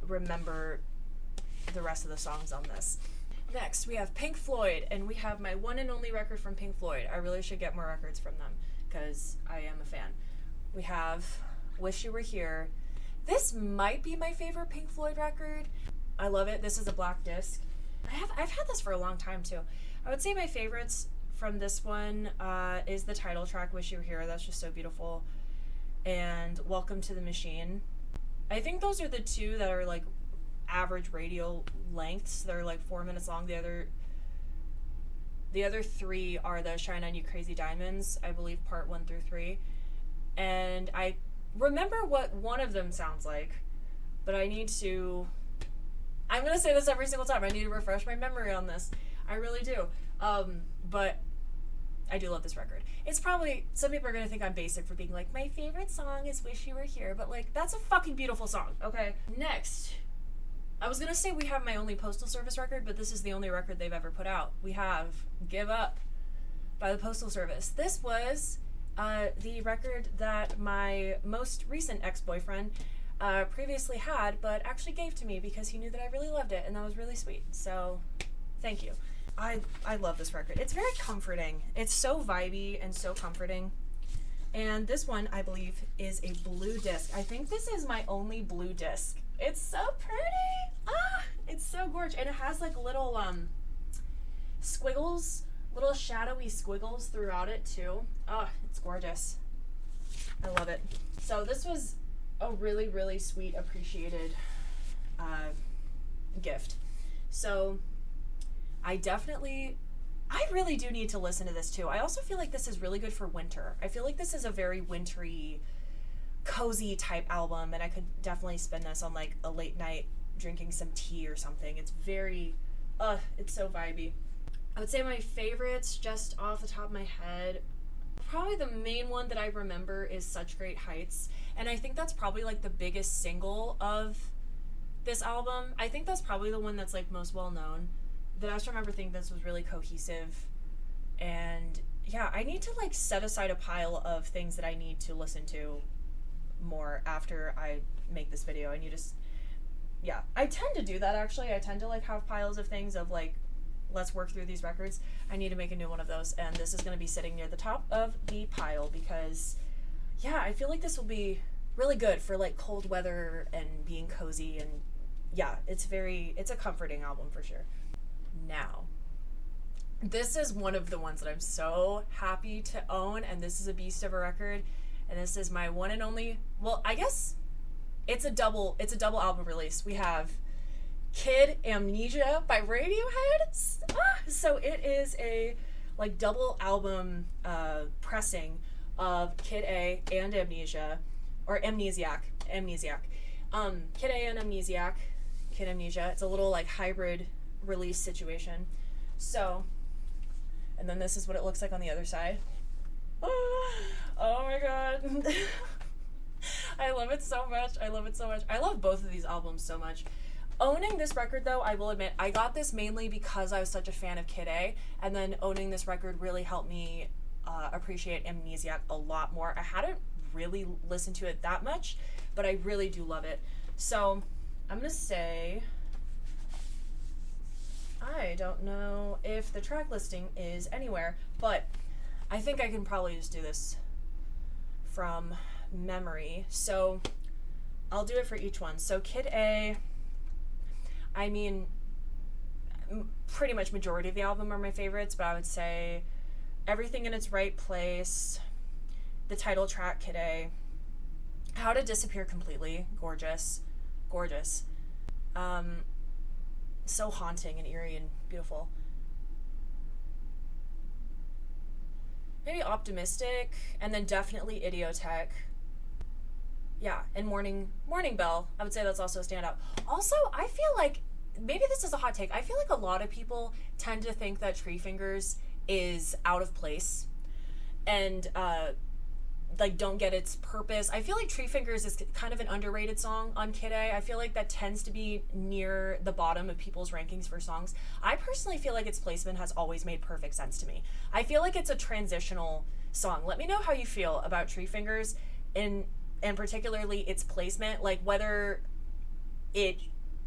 Speaker 1: remember the rest of the songs on this. Next, we have Pink Floyd, and we have my one and only record from Pink Floyd. I really should get more records from them because I am a fan. We have Wish You Were Here. This might be my favorite Pink Floyd record. I love it. This is a black disc. I've had this for a long time too. I would say my favorites from this one is the title track, Wish You Were Here. That's just so beautiful. And Welcome to the Machine. I think those are the 2 that are like average radio lengths. They're like 4 minutes long. The other 3 are the Shine On You Crazy Diamonds, I believe, part 1 through 3. And I remember what one of them sounds like, but I'm going to say this every single time. I need to refresh my memory on this. I really do. But I do love this record. It's probably, some people are going to think I'm basic for being like, my favorite song is Wish You Were Here, but like, that's a fucking beautiful song, okay? Next, I was going to say we have my only Postal Service record, but this is the only record they've ever put out. We have Give Up by the Postal Service. This was the record that my most recent ex-boyfriend previously had, but actually gave to me because he knew that I really loved it, and that was really sweet. So, thank you. I love this record. It's very comforting. It's so vibey and so comforting. And this one, I believe, is a blue disc. I think this is my only blue disc. It's so pretty. Ah, it's so gorgeous. And it has like little squiggles, little shadowy squiggles throughout it too. Ah, it's gorgeous. I love it. So this was a really, really sweet, appreciated gift. So I really do need to listen to this too. I also feel like this is really good for winter. I feel like this is a very wintry, cozy type album, and I could definitely spend this on like a late night drinking some tea or something. It's very, it's so vibey. I would say my favorites, just off the top of my head, probably the main one that I remember is Such Great Heights, and I think that's probably like the biggest single of this album. I think that's probably the one that's like most well known. But I just remember thinking this was really cohesive, and yeah, I need to like set aside a pile of things that I need to listen to more after I make this video. And I tend to do that actually. I tend to like have piles of things of like, let's work through these records. I need to make a new one of those, and this is going to be sitting near the top of the pile because yeah, I feel like this will be really good for like cold weather and being cozy, and yeah, it's a comforting album for sure. Now, this is one of the ones that I'm so happy to own, and this is a beast of a record, and this is my one and only, well, I guess it's a double album release. We have Kid Amnesia by Radiohead. So it is a like double album pressing of Kid A and Amnesia, or Amnesiac. Kid A and Amnesiac, Kid Amnesia. It's a little like hybrid release situation. So, and then this is what it looks like on the other side. Oh my god. I love it so much. I love both of these albums so much. Owning this record though, I will admit, I got this mainly because I was such a fan of Kid A, and then owning this record really helped me appreciate Amnesiac a lot more. I hadn't really listened to it that much, but I really do love it. So I'm gonna say, I don't know if the track listing is anywhere, but I think I can probably just do this from memory. So I'll do it for each one. So Kid A, I mean,
Speaker 2: pretty much majority of the album are my favorites, but I would say Everything in Its Right Place, the title track, Kid A, How to Disappear Completely, gorgeous. So haunting and eerie and beautiful. Maybe Optimistic, and then definitely Idiotech. Yeah, and Morning Bell. I would say that's also a standout. Also, I feel like, maybe this is a hot take, I feel like a lot of people tend to think that Tree Fingers is out of place and like don't get its purpose. I feel like Tree Fingers is kind of an underrated song on Kid A. I feel like that tends to be near the bottom of people's rankings for songs. I personally feel like its placement has always made perfect sense to me. I feel like it's a transitional song. Let me know how you feel about Tree Fingers and particularly its placement, like whether it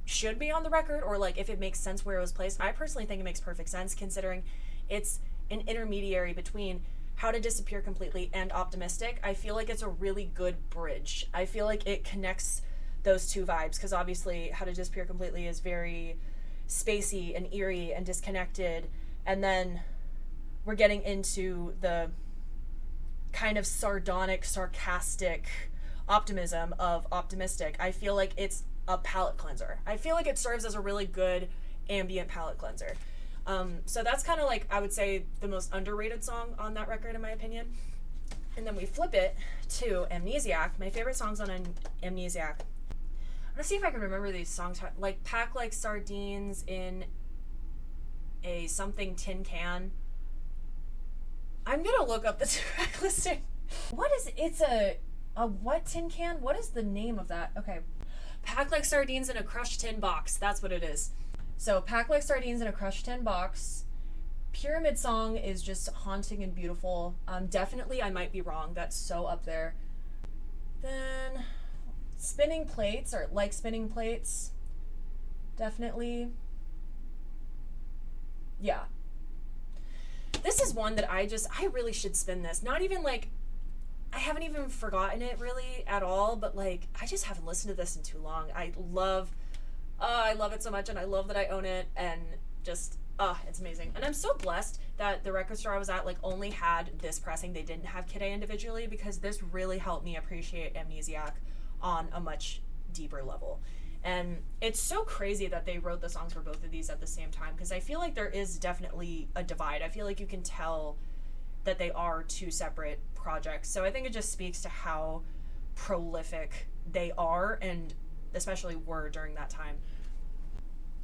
Speaker 2: should be on the record or like if it makes sense where it was placed. I personally think it makes perfect sense considering it's an intermediary between How to Disappear Completely and Optimistic. I feel like it's a really good bridge. I feel like it connects those two vibes because obviously How to Disappear Completely is very spacey and eerie and disconnected, and then we're getting into the kind of sardonic, sarcastic optimism of Optimistic. I feel like it's a palate cleanser. I feel like it serves as a really good ambient palate cleanser. So that's kind of like, I would say, the most underrated song on that record in my opinion. And then we flip it to Amnesiac. My favorite songs on Amnesiac. I'm gonna see if I can remember these songs. Like Pack Like Sardines in a something tin can. I'm gonna look up the track listing. What is, it's a what tin can? What is the name of that? Okay. Pack Like Sardines in a Crushed Tin Box. That's what it is. So Pack Like Sardines in a Crushed Tin Box. Pyramid Song is just haunting and beautiful. Definitely I Might Be Wrong. That's so up there. Then Spinning Plates, or Like Spinning Plates. Definitely. Yeah. This is one that I really should spin this. Not even like, I haven't even forgotten it really at all, but like, I just haven't listened to this in too long. I love it so much, and I love that I own it, and just, it's amazing. And I'm so blessed that the record store I was at like only had this pressing. They didn't have Kid A individually, because this really helped me appreciate Amnesiac on a much deeper level. And it's so crazy that they wrote the songs for both of these at the same time, because I feel like there is definitely a divide. I feel like you can tell that they are two separate projects. So I think it just speaks to how prolific they are, and especially were during that time.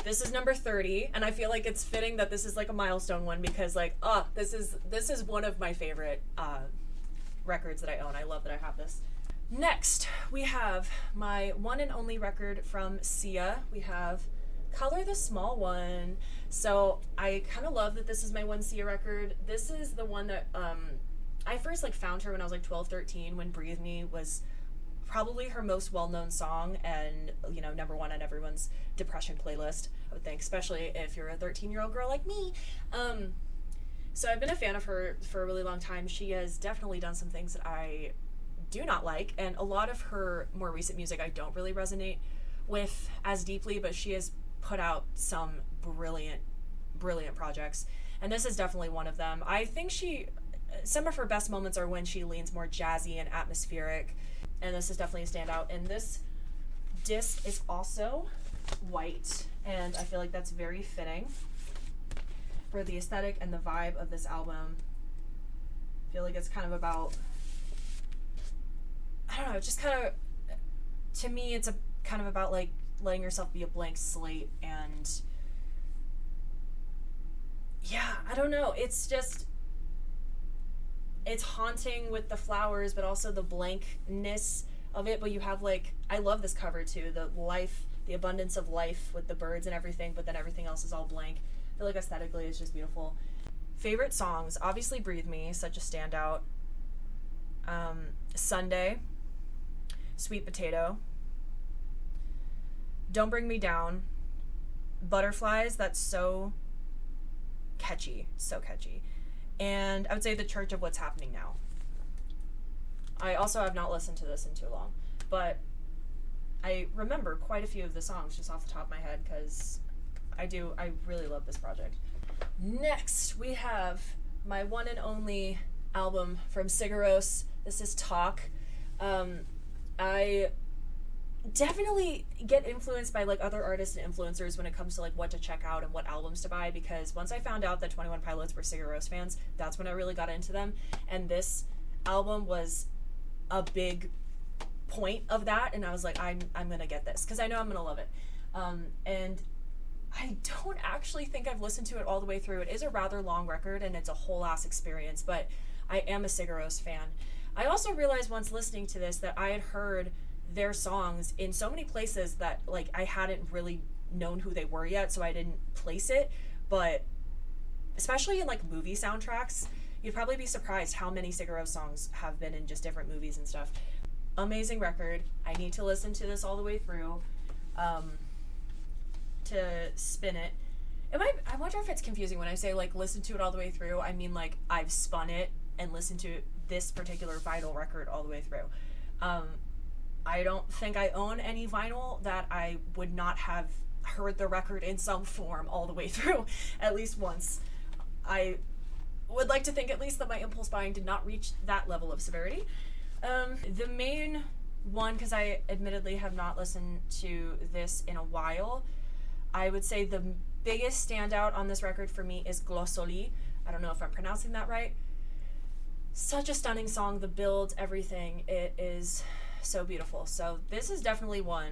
Speaker 2: This is number 30, and I feel like it's fitting that this is like a milestone one, because like, this is one of my favorite records that I own. I love that I have this. Next, we have my one and only record from Sia. We have Color the Small One. So I kind of love that this is my one Sia record. This is the one that I first like found her when I was like 12, 13, when Breathe Me was probably her most well-known song, and you know, number one on everyone's depression playlist, I would think, especially if you're a 13-year-old girl like me. So I've been a fan of her for a really long time. She has definitely done some things that I do not like, and a lot of her more recent music I don't really resonate with as deeply, but she has put out some brilliant projects, and this is definitely one of them. I think some of her best moments are when she leans more jazzy and atmospheric, and this is definitely a standout. And this disc is also white, and I feel like that's very fitting for the aesthetic and the vibe of this album. I feel like it's kind of about, I don't know, just kind of, to me, it's a kind of about like letting yourself be a blank slate, and yeah, I don't know, it's just, it's haunting with the flowers, but also the blankness of it. But you have like, I love this cover too, the abundance of life with the birds and everything, but then everything else is all blank. I feel like aesthetically it's just beautiful. Favorite songs, obviously Breathe Me, such a standout. Sunday, Sweet Potato, Don't Bring Me Down, Butterflies, that's so catchy, and I would say The Church of What's Happening Now. I also have not listened to this in too long, but I remember quite a few of the songs just off the top of my head, because I really love this project. Next, we have my one and only album from Sigur Rós. This is Talk. I definitely get influenced by like other artists and influencers when it comes to like what to check out and what albums to buy, because once I found out that 21 Pilots were Sigur Rós fans, that's when I really got into them, and this album was a big point of that, and I was like, I'm gonna get this because I know I'm gonna love it. And I don't actually think I've listened to it all the way through. It is a rather long record and it's a whole ass experience, but I am a Sigur Rós fan. I also realized once listening to this that I had heard their songs in so many places that like I hadn't really known who they were yet, so I didn't place it. But especially in like movie soundtracks, you'd probably be surprised how many Sigur Rós songs have been in just different movies and stuff. Amazing record. I need to listen to this all the way through to spin it. I wonder if it's confusing when I say like listen to it all the way through. I mean like I've spun it and listened to this particular vinyl record all the way through. I don't think I own any vinyl that I would not have heard the record in some form all the way through at least once. I would like to think at least that my impulse buying did not reach that level of severity. The main one, because I admittedly have not listened to this in a while, I would say the biggest standout on this record for me is Glossoli. I don't know if I'm pronouncing that right. Such a stunning song, the build, everything. It is so beautiful. So this is definitely one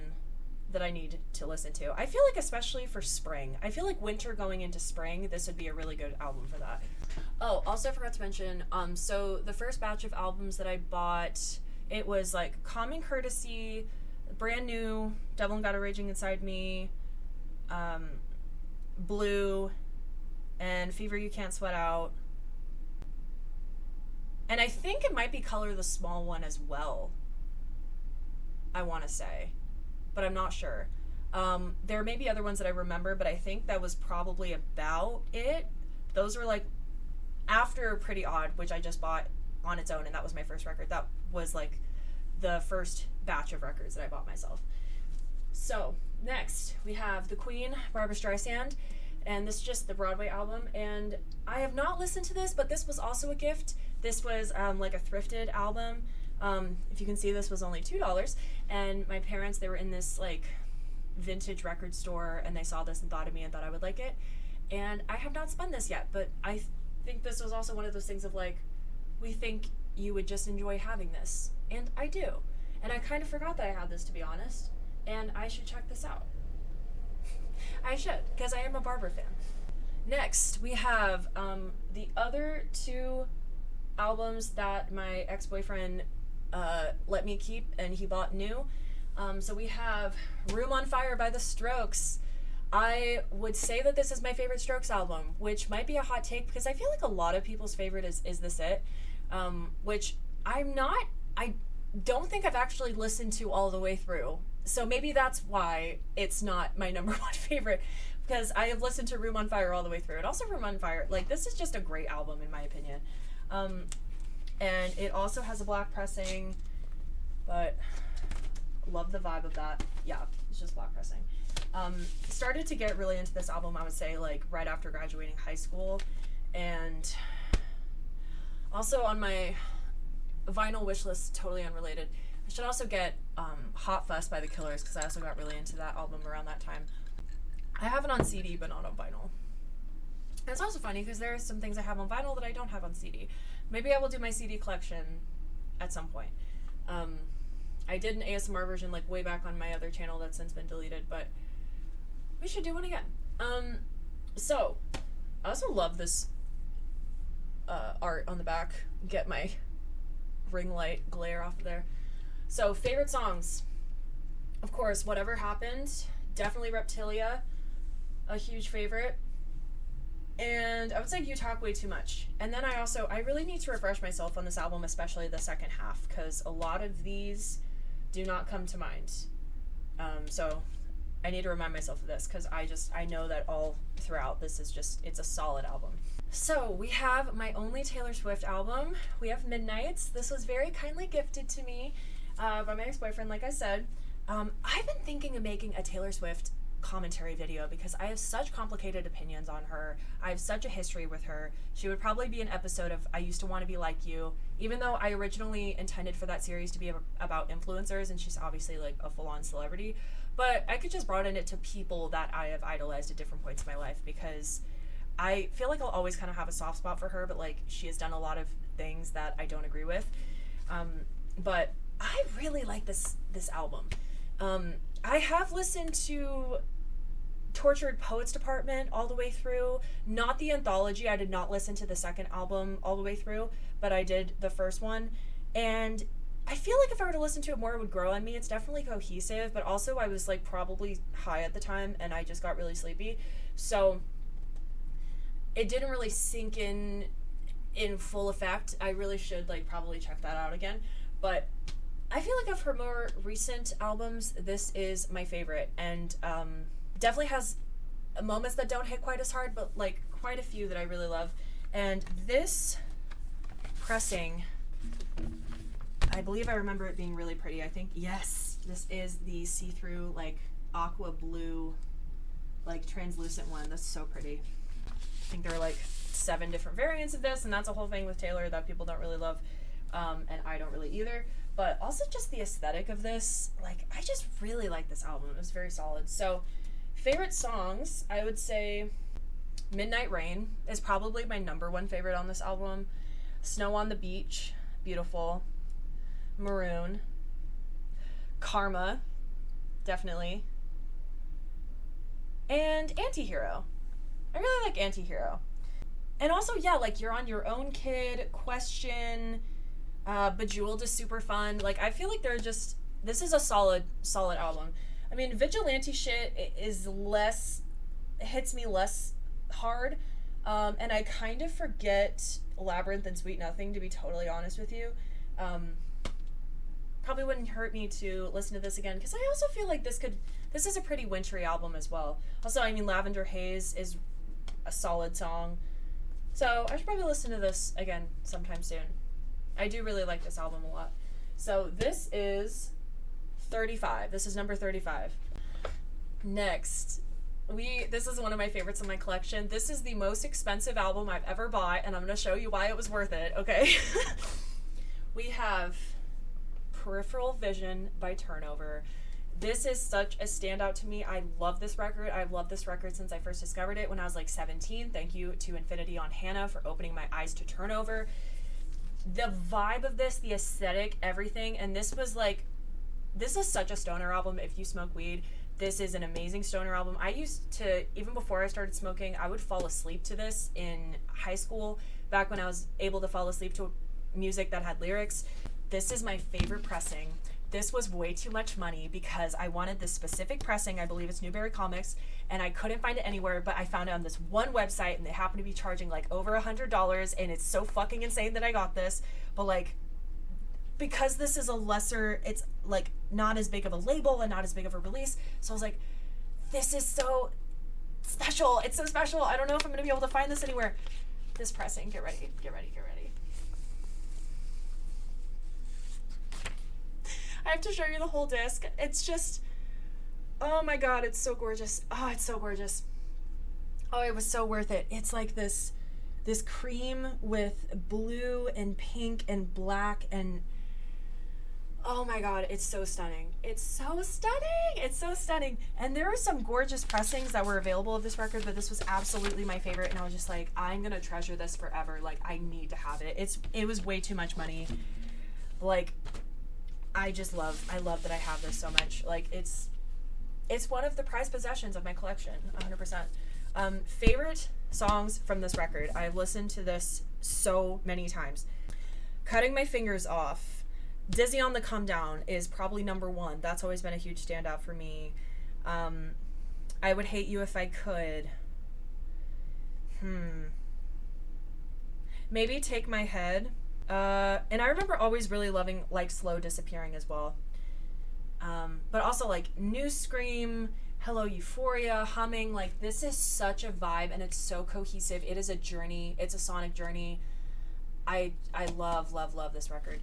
Speaker 2: that I need to listen to. I feel like especially for spring. I feel like winter going into spring, this would be a really good album for that. Oh, also I forgot to mention, so the first batch of albums that I bought, it was like Common Courtesy, brand new, Devil and God Are Raging Inside Me, Blue, and Fever You Can't Sweat Out. And I think it might be Color the Small One as well, I want to say, but I'm not sure. There may be other ones that I remember, but I think that was probably about it. Those were like after Pretty Odd, which I just bought on its own, and that was my first record. That was like the first batch of records that I bought myself. So next we have The Queen, Barbra Streisand, and this is just the Broadway album, and I have not listened to this, but this was also a gift. This was like a thrifted album. If you can see, this was only $2, and my parents, they were in this like vintage record store, and they saw this and thought of me and thought I would like it, and I have not spun this yet, but I think this was also one of those things of like, we think you would just enjoy having this, and I do, and I kind of forgot that I had this, to be honest, and I should check this out. I should, because I am a Barbra fan. Next, we have the other two albums that my ex-boyfriend let me keep, and he bought new. So we have Room on Fire by The Strokes. I would say that this is my favorite Strokes album, which might be a hot take because I feel like a lot of people's favorite is This It, which I don't think I've actually listened to all the way through. So maybe that's why it's not my number one favorite, because I have listened to Room on Fire all the way through. And also Room on Fire, like, this is just a great album in my opinion. And it also has a black pressing, but love the vibe of that. Yeah, it's just black pressing. Started to get really into this album, I would say, like right after graduating high school, and also on my vinyl wish list, totally unrelated, I should also get Hot Fuss by The Killers, because I also got really into that album around that time. I have it on CD but not on vinyl. And it's also funny because there are some things I have on vinyl that I don't have on CD. Maybe I will do my CD collection at some point. I did an ASMR version like way back on my other channel that's since been deleted, but we should do one again. So I also love this art on the back. Get my ring light glare off of there. So favorite songs, of course, Whatever Happened, definitely Reptilia, a huge favorite. And I would say You Talk Way Too Much. And then I really need to refresh myself on this album, especially the second half, because a lot of these do not come to mind. So I need to remind myself of this, because I know that all throughout this is just, it's a solid album. So we have my only Taylor Swift album. We have Midnights. This was very kindly gifted to me by my ex-boyfriend, like I said. I've been thinking of making a Taylor Swift
Speaker 1: commentary video because I have such complicated opinions on her. I have such a history with her. She would probably be an episode of I Used to Want to Be Like You, even though I originally intended for that series to be about influencers, and she's obviously like a full-on celebrity. But I could just broaden it to people that I have idolized at different points in my life, because I feel like I'll always kind of have a soft spot for her, but like she has done a lot of things that I don't agree with. But I really like this album. I have listened to Tortured Poets Department all the way through, not the anthology. I did not listen to the second album all the way through, but I did the first one, and I feel like if I were to listen to it more, it would grow on me. It's definitely cohesive, but also I was like probably high at the time and I just got really sleepy, so it didn't really sink in full effect. I really should like probably check that out again. But I feel like of her more recent albums, this is my favorite, and definitely has moments that don't hit quite as hard, but like quite a few that I really love. And this pressing, I believe I remember it being really pretty. I think, yes, this is the see-through like aqua blue, like translucent one. That's so pretty. I think there are like 7 different variants of this, and that's a whole thing with Taylor that people don't really love, and I don't really either. But also just the aesthetic of this, like I just really like this album. It was very solid. So favorite songs, I would say Midnight Rain is probably my #1 favorite on this album. Snow on the Beach, beautiful. Maroon. Karma, definitely. And Antihero. I really like Antihero. And also, yeah, like You're on Your Own Kid, Question, Bejeweled is super fun. Like, I feel like this is a solid album. I mean, Vigilante shit is hits me less hard, and I kind of forget Labyrinth and Sweet Nothing, to be totally honest with you. Probably wouldn't hurt me to listen to this again, because I also feel like this is a pretty wintry album as well. Also, I mean, Lavender Haze is a solid song, so I should probably listen to this again sometime soon. I do really like this album a lot. So this is 35. This is number 35. Next, this is one of my favorites in my collection. This is the most expensive album I've ever bought, and I'm going to show you why it was worth it, okay? We have Peripheral Vision by Turnover. This is such a standout to me. I love this record. I've loved this record since I first discovered it when I was like 17. Thank you to Infinity on Hannah for opening my eyes to Turnover. The vibe of this, the aesthetic, everything, and this is such a stoner album. If you smoke weed, this is an amazing stoner album. I used to, even before I started smoking, I would fall asleep to this in high school, back when I was able to fall asleep to music that had lyrics. This is my favorite pressing. This was way too much money because I wanted this specific pressing. I believe it's Newberry Comics, and I couldn't find it anywhere, but I found it on this one website, and they happen to be charging like over $100, and it's so fucking insane that I got this. But like, because this is a lesser, it's like not as big of a label and not as big of a release, so I was like, this is so special. It's so special. I don't know if I'm gonna be able to find this anywhere. This pressing, get ready. I have to show you the whole disc. It's just, oh my god, it's so gorgeous. Oh, it's so gorgeous. Oh, it was so worth it. It's like this cream with blue and pink and black, and oh my god, it's so stunning. It's so stunning. It's so stunning. And there are some gorgeous pressings that were available of this record, but this was absolutely my favorite, and I was just like, I'm gonna treasure this forever. Like, I need to have it. It was way too much money. Like, I love that I have this so much. Like, it's one of the prized possessions of my collection, 100%. Favorite songs from this record. I've listened to this so many times. Cutting My Fingers Off. Dizzy on the Come Down is probably #1. That's always been a huge standout for me. I Would Hate You If I Could. Maybe Take My Head. And I remember always really loving like Slow Disappearing as well. But also like New Scream, Hello Euphoria, Humming. Like, this is such a vibe, and it's so cohesive. It is a journey. It's a sonic journey. I love this record.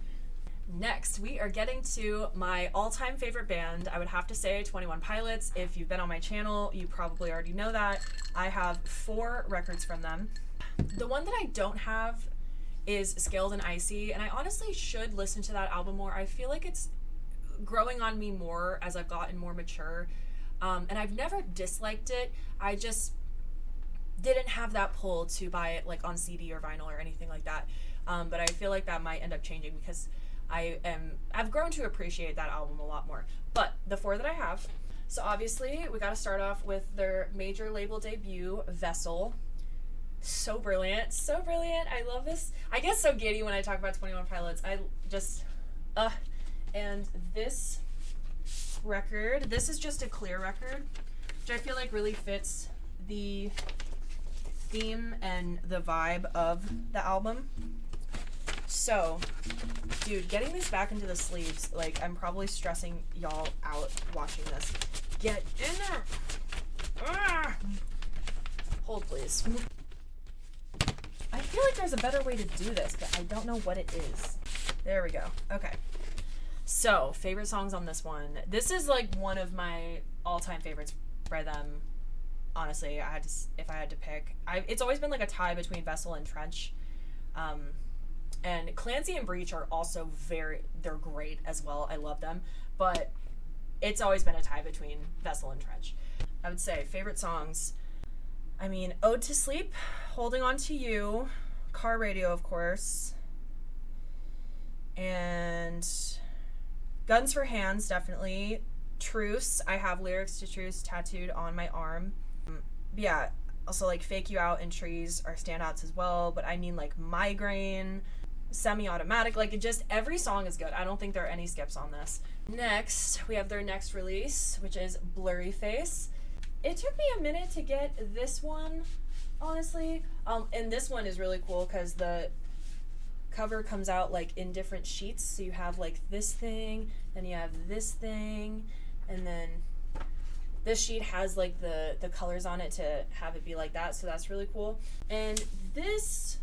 Speaker 2: Next, we are getting to my all-time favorite band. I would have to say 21 Pilots. If you've been on my channel, you probably already know that. I have 4 records from them. The one that I don't have is Scaled and Icy, and I honestly should listen to that album more. I feel like it's growing on me more as I've gotten more mature, and I've never disliked it. I just didn't have that pull to buy it like on CD or vinyl or anything like that. But I feel like that might end up changing because I've grown to appreciate that album a lot more. But the 4 that I have, so obviously we got to start off with their major label debut, Vessel. So brilliant, so brilliant. I love this. I get so giddy when I talk about 21 Pilots. I just, and this record, this is just a clear record, which I feel like really fits the theme and the vibe of the album. So, dude, getting this back into the sleeves, like, I'm probably stressing y'all out watching this. Get in there! Ah! Hold, please. I feel like there's a better way to do this, but I don't know what it is. There we go. Okay. So, favorite songs on this one. This is, like, one of my all-time favorites by them. Honestly, if I had to pick. It's always been, like, a tie between Vessel and Trench. And Clancy and Breach are also they're great as well. I love them. But it's always been a tie between Vessel and Trench. I would say favorite songs. I mean, Ode to Sleep, Holding On to You, Car Radio, of course. And Guns for Hands, definitely. Truce. I have lyrics to Truce tattooed on my arm. Yeah, also like Fake You Out and Trees are standouts as well. But I mean like Migraine, Semi-Automatic, like it just, every song is good. I don't think there are any skips on this. Next, we have their next release, which is Blurry Face. It took me a minute to get this one, honestly. And this one is really cool because the cover comes out like in different sheets. So you have like this thing, then you have this thing, and then this sheet has like the colors on it to have it be like that. So that's really cool. And this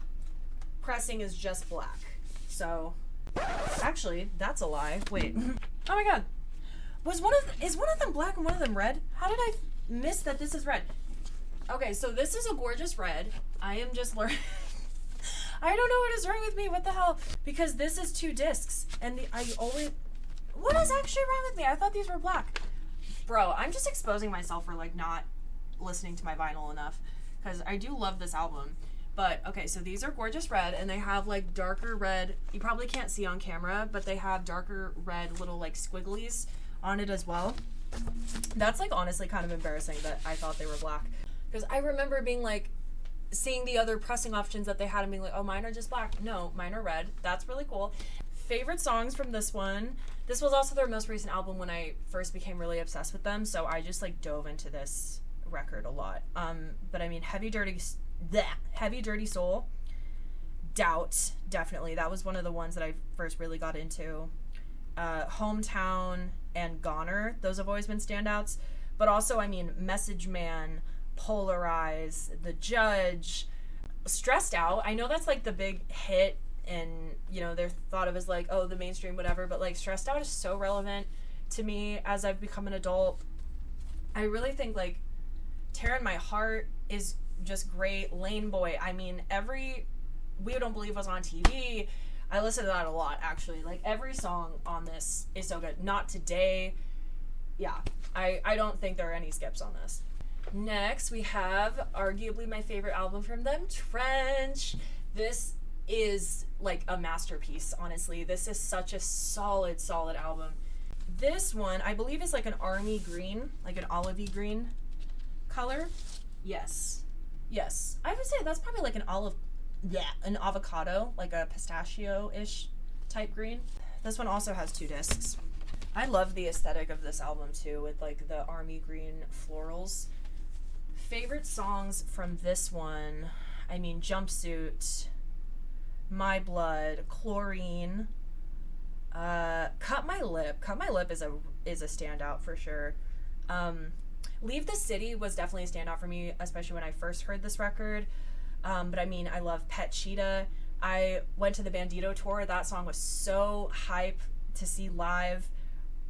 Speaker 2: pressing is just black. So actually, that's a lie. Wait. Oh my god. Is one of them black and one of them red? How did I miss that this is red? Okay, so this is a gorgeous red. I am just learning. I don't know what is wrong with me. What the hell? Because this is 2 discs, and what is actually wrong with me? I thought these were black. Bro, I'm just exposing myself for like not listening to my vinyl enough, because I do love this album. But okay, so these are gorgeous red, and they have like darker red. You probably can't see on camera, but they have darker red little like squigglies on it as well. That's like honestly kind of embarrassing that I thought they were black, because I remember being like seeing the other pressing options that they had and being like, oh, mine are just black. No, mine are red. That's really cool. Favorite songs from this one. This was also their most recent album when I first became really obsessed with them, so I just like dove into this record a lot. But I mean, Heavy Dirty Soul, Doubt, definitely. That was one of the ones that I first really got into. Hometown and Goner, those have always been standouts. But also, I mean, Message Man, Polarize, The Judge, Stressed Out. I know that's like the big hit, and you know, they're thought of as like, oh, the mainstream whatever, but like Stressed Out is so relevant to me as I've become an adult. I really think like Tear in My Heart is just great. Lane Boy, I mean, We Don't Believe Was on TV. I listen to that a lot, actually. Like, every song on this is so good. Not Today. Yeah, I don't think there are any skips on this. Next, we have arguably my favorite album from them, Trench. This is like a masterpiece, honestly. This is such a solid album. This one, I believe, is like an army green, like an olivey green color. Yes. I would say that's probably like an avocado, like a pistachio-ish type green. This one also has 2 discs. I love the aesthetic of this album too, with like the army green florals. Favorite songs from this one, I mean, Jumpsuit, My Blood, Chlorine, Cut My Lip. Cut My Lip is a standout for sure. Leave the City was definitely a standout for me, especially when I first heard this record. But I mean, I love Pet Cheetah. I went to the Bandito tour. That song was so hype to see live.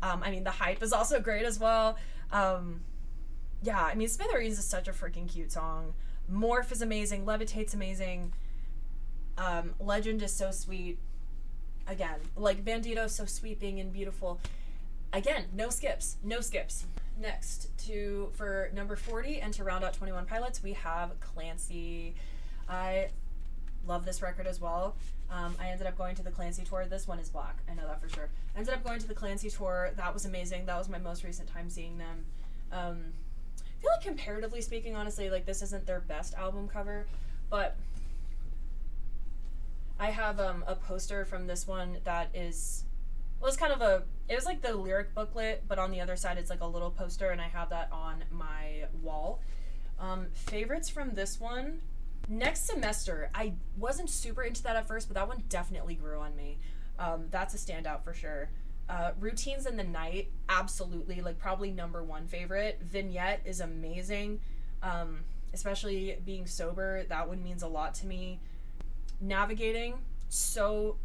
Speaker 2: I mean, the hype is also great as well. Yeah, I mean, Smithereens is such a freaking cute song. Morph is amazing. Levitate's amazing. Legend is so sweet. Again, like, Bandito's so sweeping and beautiful. Again, no skips. No skips. Next, for number 40, and to round out 21 Pilots, we have Clancy. I love this record as well. I ended up going to the Clancy tour. This one is black. I know that for sure. I ended up going to the Clancy tour. That was amazing. That was my most recent time seeing them. I feel like, comparatively speaking, honestly, like, this isn't their best album cover, but I have a poster from this one that is, well, it's kind of it was like the lyric booklet, but on the other side it's like a little poster, and I have that on my wall. Favorites from this one: Next Semester. I wasn't super into that at first, but that one definitely grew on me. That's a standout for sure. Routines in the Night, absolutely, like, probably number one favorite. Vignette is amazing, especially being sober. That one means a lot to me. Navigating, so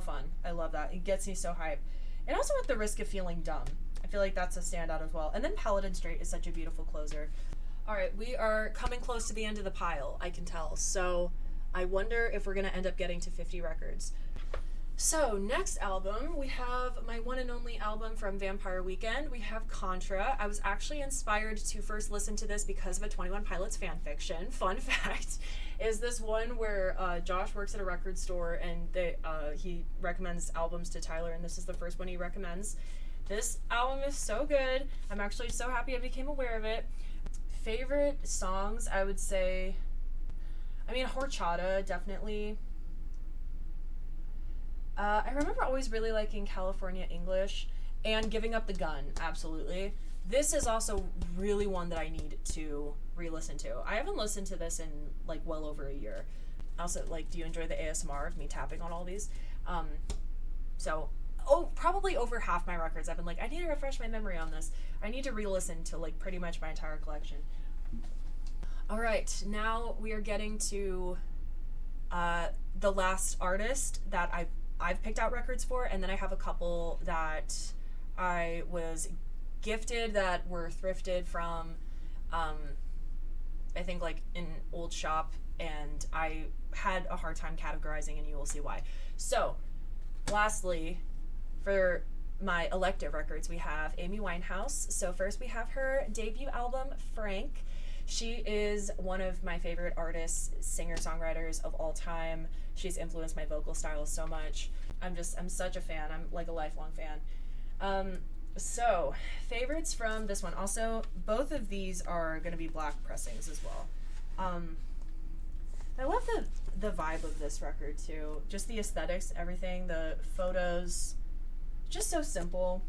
Speaker 2: fun. I love that. It gets me so hyped. And also At the Risk of Feeling Dumb. I feel like that's a standout as well. And then Paladin Straight is such a beautiful closer. All right, we are coming close to the end of the pile, I can tell. So I wonder if we're going to end up getting to 50 records. So next album, we have my one and only album from Vampire Weekend. We have Contra. I was actually inspired to first listen to this because of a 21 Pilots fan fiction. Fun fact is this one where Josh works at a record store, and he recommends albums to Tyler, and this is the first one he recommends. This album is so good. I'm actually so happy I became aware of it. Favorite songs, I would say, I mean, Horchata, definitely. I remember always really liking California English, and Giving Up the Gun, absolutely. This is also really one that I need to re-listen to. I haven't listened to this in, like, well over a year. Also, like, do you enjoy the ASMR of me tapping on all these? Probably over half my records, I've been like, I need to refresh my memory on this. I need to re-listen to, like, pretty much my entire collection. All right, now we are getting to the last artist that I've picked out records for, and then I have a couple that I was gifted that were thrifted from, I think, like, an old shop, and I had a hard time categorizing, and you will see why. So, lastly, for my elective records, we have Amy Winehouse. So first we have her debut album, Frank. She is one of my favorite artists, singer-songwriters of all time. She's influenced my vocal style so much. I'm such a fan. I'm, like, a lifelong fan. So, favorites from this one. Also, both of these are going to be black pressings as well. I love the vibe of this record, too. Just the aesthetics, everything, the photos, just so simple.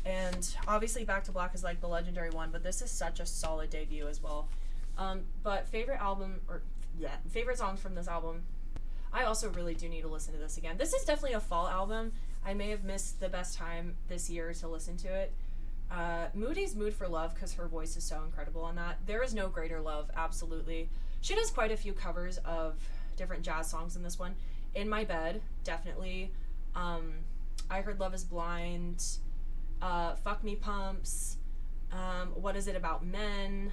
Speaker 2: And obviously Back to Black is, like, the legendary one, but this is such a solid debut as well. But favorite songs from this album, I also really do need to listen to this again. This is definitely a fall album. I may have missed the best time this year to listen to it. Moody's Mood for Love, because her voice is so incredible on that. There Is No Greater Love, absolutely. She does quite a few covers of different jazz songs in this one. In My Bed, definitely. I Heard Love Is Blind. Fuck Me Pumps. What Is It About Men?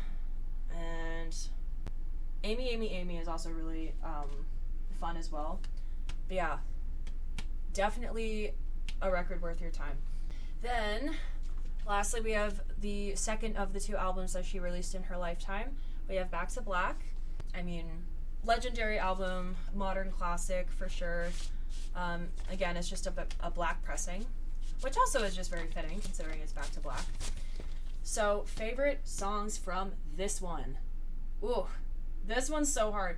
Speaker 2: And Amy is also really fun as well. But yeah, definitely a record worth your time. Then, lastly, we have the second of the two albums that she released in her lifetime. We have Back to Black. I mean, legendary album, modern classic for sure. Again, it's just a black pressing, which also is just very fitting considering it's Back to Black. So, favorite songs from this one. Ooh, this one's so hard.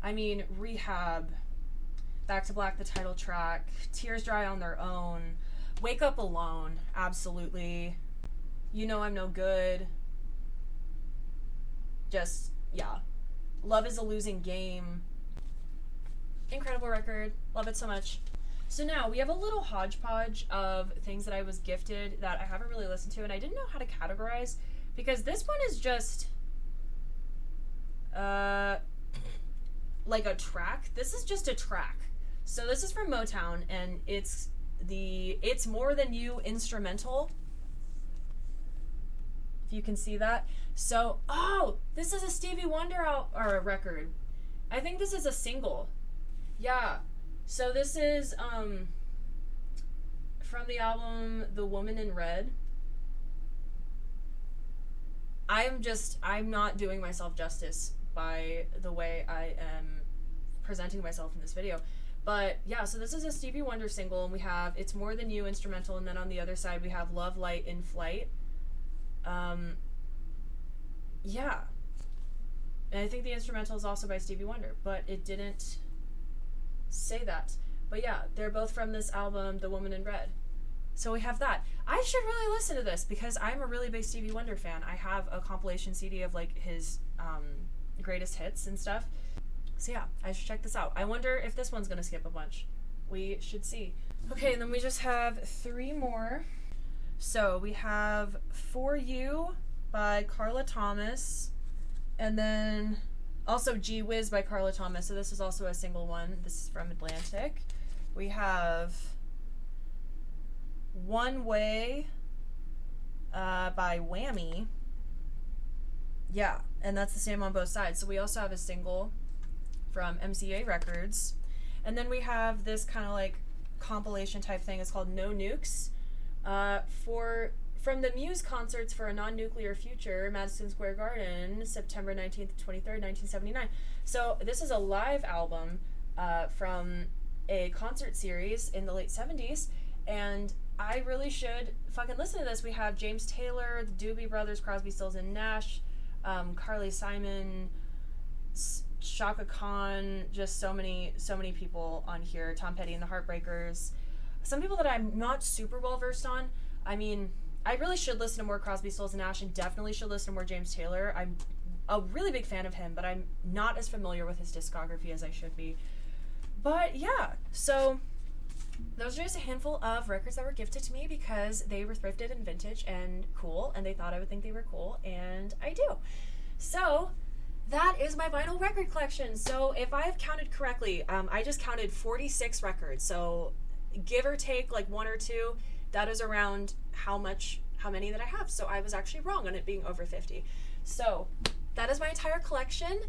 Speaker 2: I mean, Rehab, Back to Black, the title track, Tears Dry on Their Own, Wake Up Alone, absolutely. You Know I'm No Good. Just, yeah. Love Is a Losing Game. Incredible record. Love it so much. So now we have a little hodgepodge of things that I was gifted that I haven't really listened to, and I didn't know how to categorize because this one is just like a track. This is just a track. So this is from Motown, and it's More Than You instrumental. If you can see that. So, oh, this is a Stevie Wonder record. I think this is a single. Yeah. So this is from the album The Woman in Red. I'm not doing myself justice by the way I am presenting myself in this video. But yeah, so this is a Stevie Wonder single, and we have It's More Than You instrumental, and then on the other side we have Love Light in Flight. Yeah. And I think the instrumental is also by Stevie Wonder, but it didn't say that. But yeah, they're both from this album, The Woman in Red. So we have that. I should really listen to this because I'm a really big Stevie Wonder fan. I have a compilation CD of like his greatest hits and stuff. So yeah, I should check this out. I wonder if this one's gonna skip a bunch. We should see. Okay, and then we just have 3 more. So we have For You by Carla Thomas, and then also Gee Whiz by Carla Thomas. So this is also a single one. This is from Atlantic. We have One Way by Whammy. Yeah, and that's the same on both sides. So we also have a single from MCA Records. And then we have this kind of like compilation type thing. It's called No Nukes. From the Muse concerts for a Non-Nuclear Future, Madison Square Garden, September 19th to 23rd, 1979. So this is a live album from a concert series in the late 70s, and I really should fucking listen to this. We have James Taylor, the Doobie Brothers, Crosby, Stills and Nash, Carly Simon, Shaka Khan, just so many people on here. Tom Petty and the Heartbreakers. Some people that I'm not super well versed on. I mean, I really should listen to more Crosby, Stills and Nash, and definitely should listen to more James Taylor. I'm a really big fan of him, but I'm not as familiar with his discography as I should be. But yeah, so those are just a handful of records that were gifted to me because they were thrifted and vintage and cool, and they thought I would think they were cool, and I do. So that is my vinyl record collection. So if I have counted correctly, I just counted 46 records. So give or take like 1 or 2, that is around how many that I have. So I was actually wrong on it being over 50. So that is my entire collection.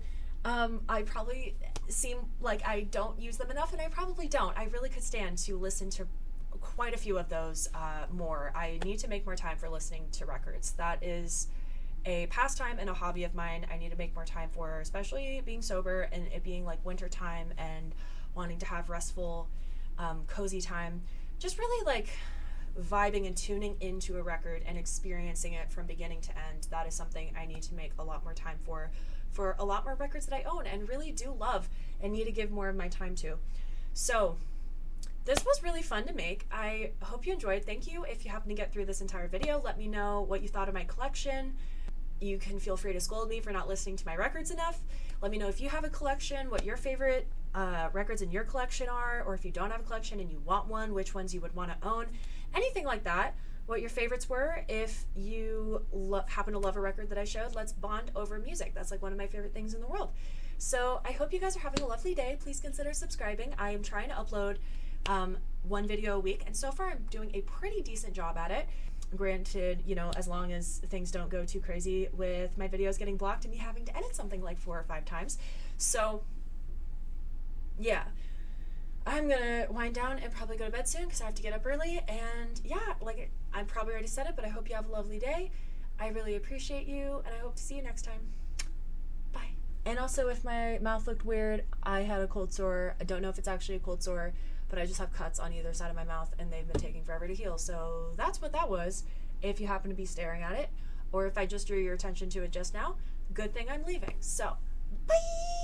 Speaker 2: I probably seem like I don't use them enough, and I probably don't. I really could stand to listen to quite a few of those more. I need to make more time for listening to records. That is a pastime and a hobby of mine I need to make more time for, especially being sober and it being like winter time and wanting to have restful, cozy time. Just really like vibing and tuning into a record and experiencing it from beginning to end. That is something I need to make a lot more time for a lot more records that I own and really do love and need to give more of my time to. So this was really fun to make. I hope you enjoyed. Thank you. If you happen to get through this entire video, let me know what you thought of my collection. You can feel free to scold me for not listening to my records enough. Let me know if you have a collection, what your favorite records in your collection are, or if you don't have a collection and you want one, which ones you would want to own. Anything like that. What your favorites were. If you happen to love a record that I showed, let's bond over music. That's like one of my favorite things in the world. So I hope you guys are having a lovely day. Please consider subscribing. I am trying to upload 1 video a week, and so far I'm doing a pretty decent job at it. Granted, you know, as long as things don't go too crazy with my videos getting blocked and me having to edit something like 4 or 5 times. So yeah, I'm gonna wind down and probably go to bed soon because I have to get up early. And yeah, like I probably already said it, but I hope you have a lovely day. I really appreciate you, and I hope to see you next time. Bye. And also, if my mouth looked weird, I had a cold sore. I don't know if it's actually a cold sore, but I just have cuts on either side of my mouth, and they've been taking forever to heal. So that's what that was. If you happen to be staring at it, or if I just drew your attention to it just now, good thing I'm leaving. So, bye!